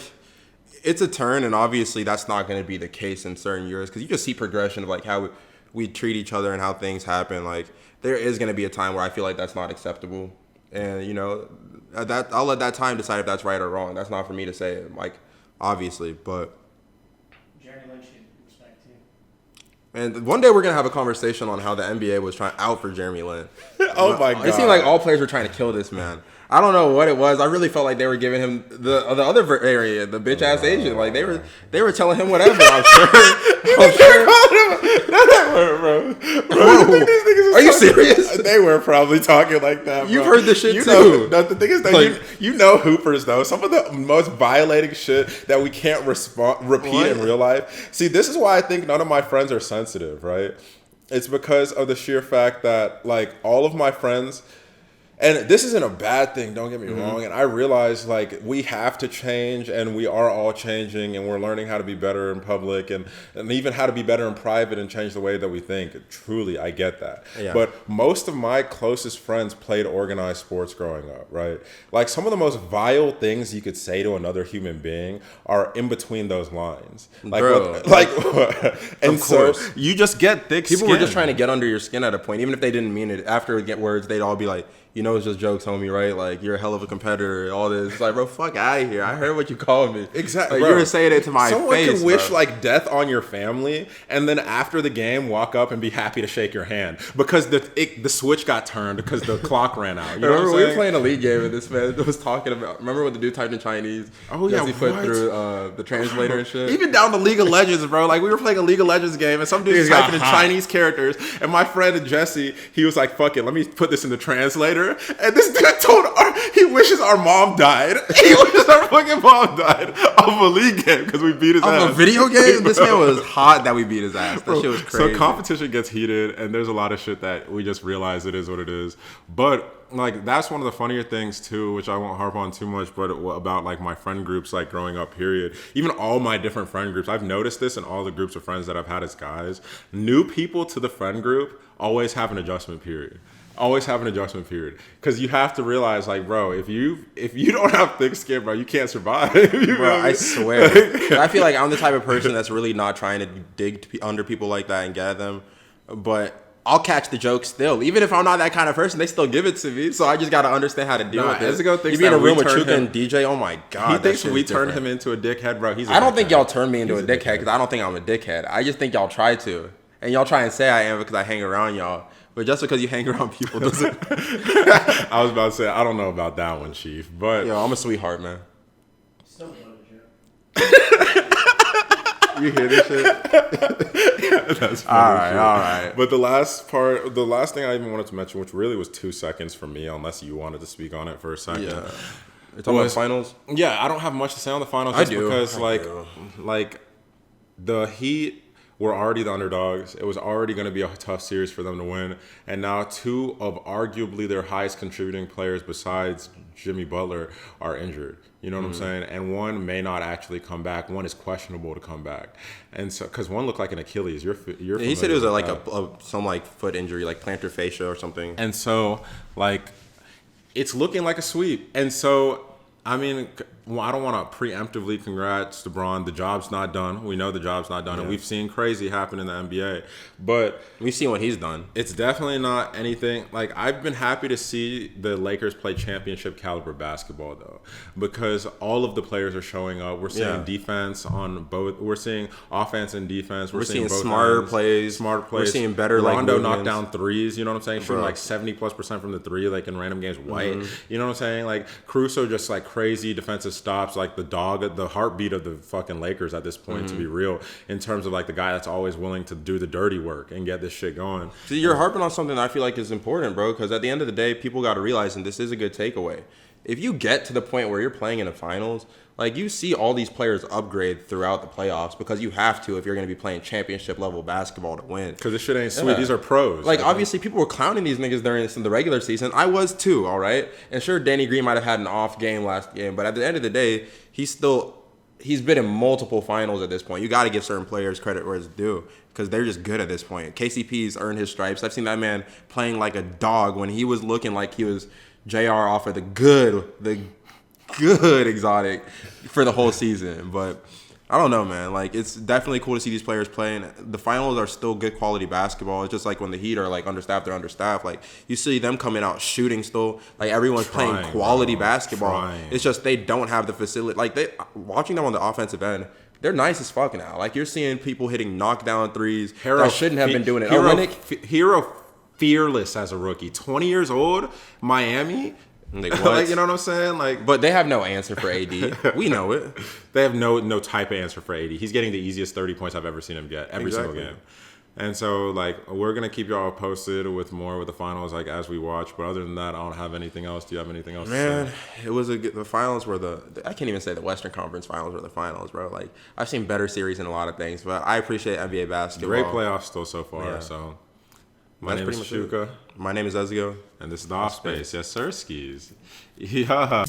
it's a turn, and obviously that's not going to be the case in certain years, because you just see progression of like how we treat each other and how things happen. Like, there is going to be a time where I feel like that's not acceptable, and you know, that I'll let that time decide if that's right or wrong. That's not for me to say, like, obviously, but. Jeremy Lin should respect too. And one day we're gonna have a conversation on how the NBA was trying out for Jeremy Lin. Oh my God! It seemed like all players were trying to kill this man. I don't know what it was. I really felt like they were giving him the other area, the bitch ass agent. Like, they were telling him whatever. I'm sure. Bro. Are you serious? They were probably talking like that, bro. You've heard this shit too. The thing is that like, you know hoopers, though. Some of the most violating shit that we can't repeat in real life. See, this is why I think none of my friends are sensitive, right? It's because of the sheer fact that, like, all of my friends... And this isn't a bad thing, don't get me wrong. And I realize, like, we have to change, and we are all changing, and we're learning how to be better in public and even how to be better in private and change the way that we think. Truly, I get that. Yeah. But most of my closest friends played organized sports growing up, right? Like, some of the most vile things you could say to another human being are in between those lines. Like, bro, and so you just get thick skin. People were just trying to get under your skin at a point, even if they didn't mean it. After we get words, they'd all be like, you know, it's just jokes, homie, right? Like, you're a hell of a competitor, all this. It's like, bro, fuck out of here. I heard what you called me. Exactly. Like, you were saying it to my face. Someone can wish, like, death on your family, and then after the game, walk up and be happy to shake your hand because the switch got turned because the clock ran out. You know remember, we were playing a league game, and this man was talking about, remember when the dude typed in Chinese? Oh, yeah, he put through the translator and shit? Even down to League of Legends, bro. Like, we were playing a League of Legends game, and some dude was typing in Chinese characters, and my friend Jesse, he was like, fuck it, let me put this in the translator, and this dude he wishes our mom died. He wishes our fucking mom died of a league game because we beat his ass. Of a video game? This man was hot that we beat his ass. That shit was crazy. So competition gets heated, and there's a lot of shit that we just realize it is what it is. But like, that's one of the funnier things too, which I won't harp on too much, but about like my friend groups, like growing up, period. Even all my different friend groups, I've noticed this in all the groups of friends that I've had as guys. New people to the friend group always have an adjustment period. Because you have to realize, like, bro, if you don't have thick skin, bro, you can't survive. Bro, I swear. I feel like I'm the type of person that's really not trying to dig under people like that and get at them, but I'll catch the joke still. Even if I'm not that kind of person, they still give it to me. So I just got to understand how to deal with it. You be in a room with Chuka and DJ, oh my God. He thinks we turned him into a dickhead, bro. I don't think y'all turned me into a dickhead because I don't think I'm a dickhead. I just think y'all try to. And y'all try and say I am because I hang around y'all. But just because you hang around people doesn't... I was about to say, I don't know about that one, Chief. But yo, I'm a sweetheart, man. Still bloated, Joe. You hear this shit? That's All right. But the last thing I even wanted to mention, which really was 2 seconds for me, unless you wanted to speak on it for a second. Yeah. You're talking about finals? Yeah, I don't have much to say on the finals I just do. because I do. like the Heat were already the underdogs. It was already going to be a tough series for them to win. And now 2 of arguably their highest contributing players besides Jimmy Butler are injured. You know what I'm saying? And one may not actually come back. One is questionable to come back. And so, because one looked like an Achilles. You're He said it was familiar like with that. some like foot injury, like plantar fascia or something. And so, like, it's looking like a sweep. And so, I mean, well, I don't want to preemptively congrats LeBron. The job's not done. We know the job's not done. And we've seen crazy happen in the NBA. But We've seen what he's done. it's definitely not anything. Like, I've been happy to see the Lakers play championship caliber basketball, though, because all of the players are showing up. We're seeing defense on both. We're seeing offense and defense. We're seeing both smarter ends. plays. Smart plays. We're seeing better, Rondo like, knocked movements. down threes. You know what I'm saying? Shooting Bro. like 70+% from the three, like in random games. White. You know what I'm saying? Like Caruso just like crazy defensive stops, like the heartbeat of the fucking Lakers at this point, to be real, in terms of like the guy that's always willing to do the dirty work and get this shit going. See, you're harping on something that I feel like is important, bro, because at the end of the day, people got to realize, and this is a good takeaway, if you get to the point where you're playing in the finals, like you see all these players upgrade throughout the playoffs because you have to if you're going to be playing championship level basketball to win. Because this shit ain't sweet. Yeah. These are pros. Like, obviously, people were clowning these niggas during the regular season. I was too, all right? And sure, Danny Green might have had an off game last game, but at the end of the day, he's been in multiple finals at this point. You got to give certain players credit where it's due because they're just good at this point. KCP's earned his stripes. I've seen that man playing like a dog when he was looking like he was JR off of the good exotic for the whole season. But I don't know, man. Like, it's definitely cool to see these players playing. The finals are still good quality basketball. It's just like when the Heat are like understaffed, they're understaffed. Like, you see them coming out shooting still. Like, everyone's playing quality basketball. It's just they don't have the facility. Like, watching them on the offensive end, they're nice as fuck now. Like, you're seeing people hitting knockdown threes that shouldn't have been doing it. Hero fearless as a rookie. 20 years old, Miami. Like, what? Like, you know what I'm saying? Like, but they have no answer for AD. We know it. They have no type of answer for AD. He's getting the easiest 30 points I've ever seen him get every single game. And so, like, we're going to keep y'all posted with more with the finals, like, as we watch. But other than that, I don't have anything else. Do you have anything else Man, to say? it was the finals were I can't even say the Western Conference finals were the finals, bro. Like, I've seen better series in a lot of things, but I appreciate NBA basketball. Great playoffs still so far. Yeah. So, my name is Shuka. My name is Ezio. And this is the Offspace. Yes, sir, skis. Yeah.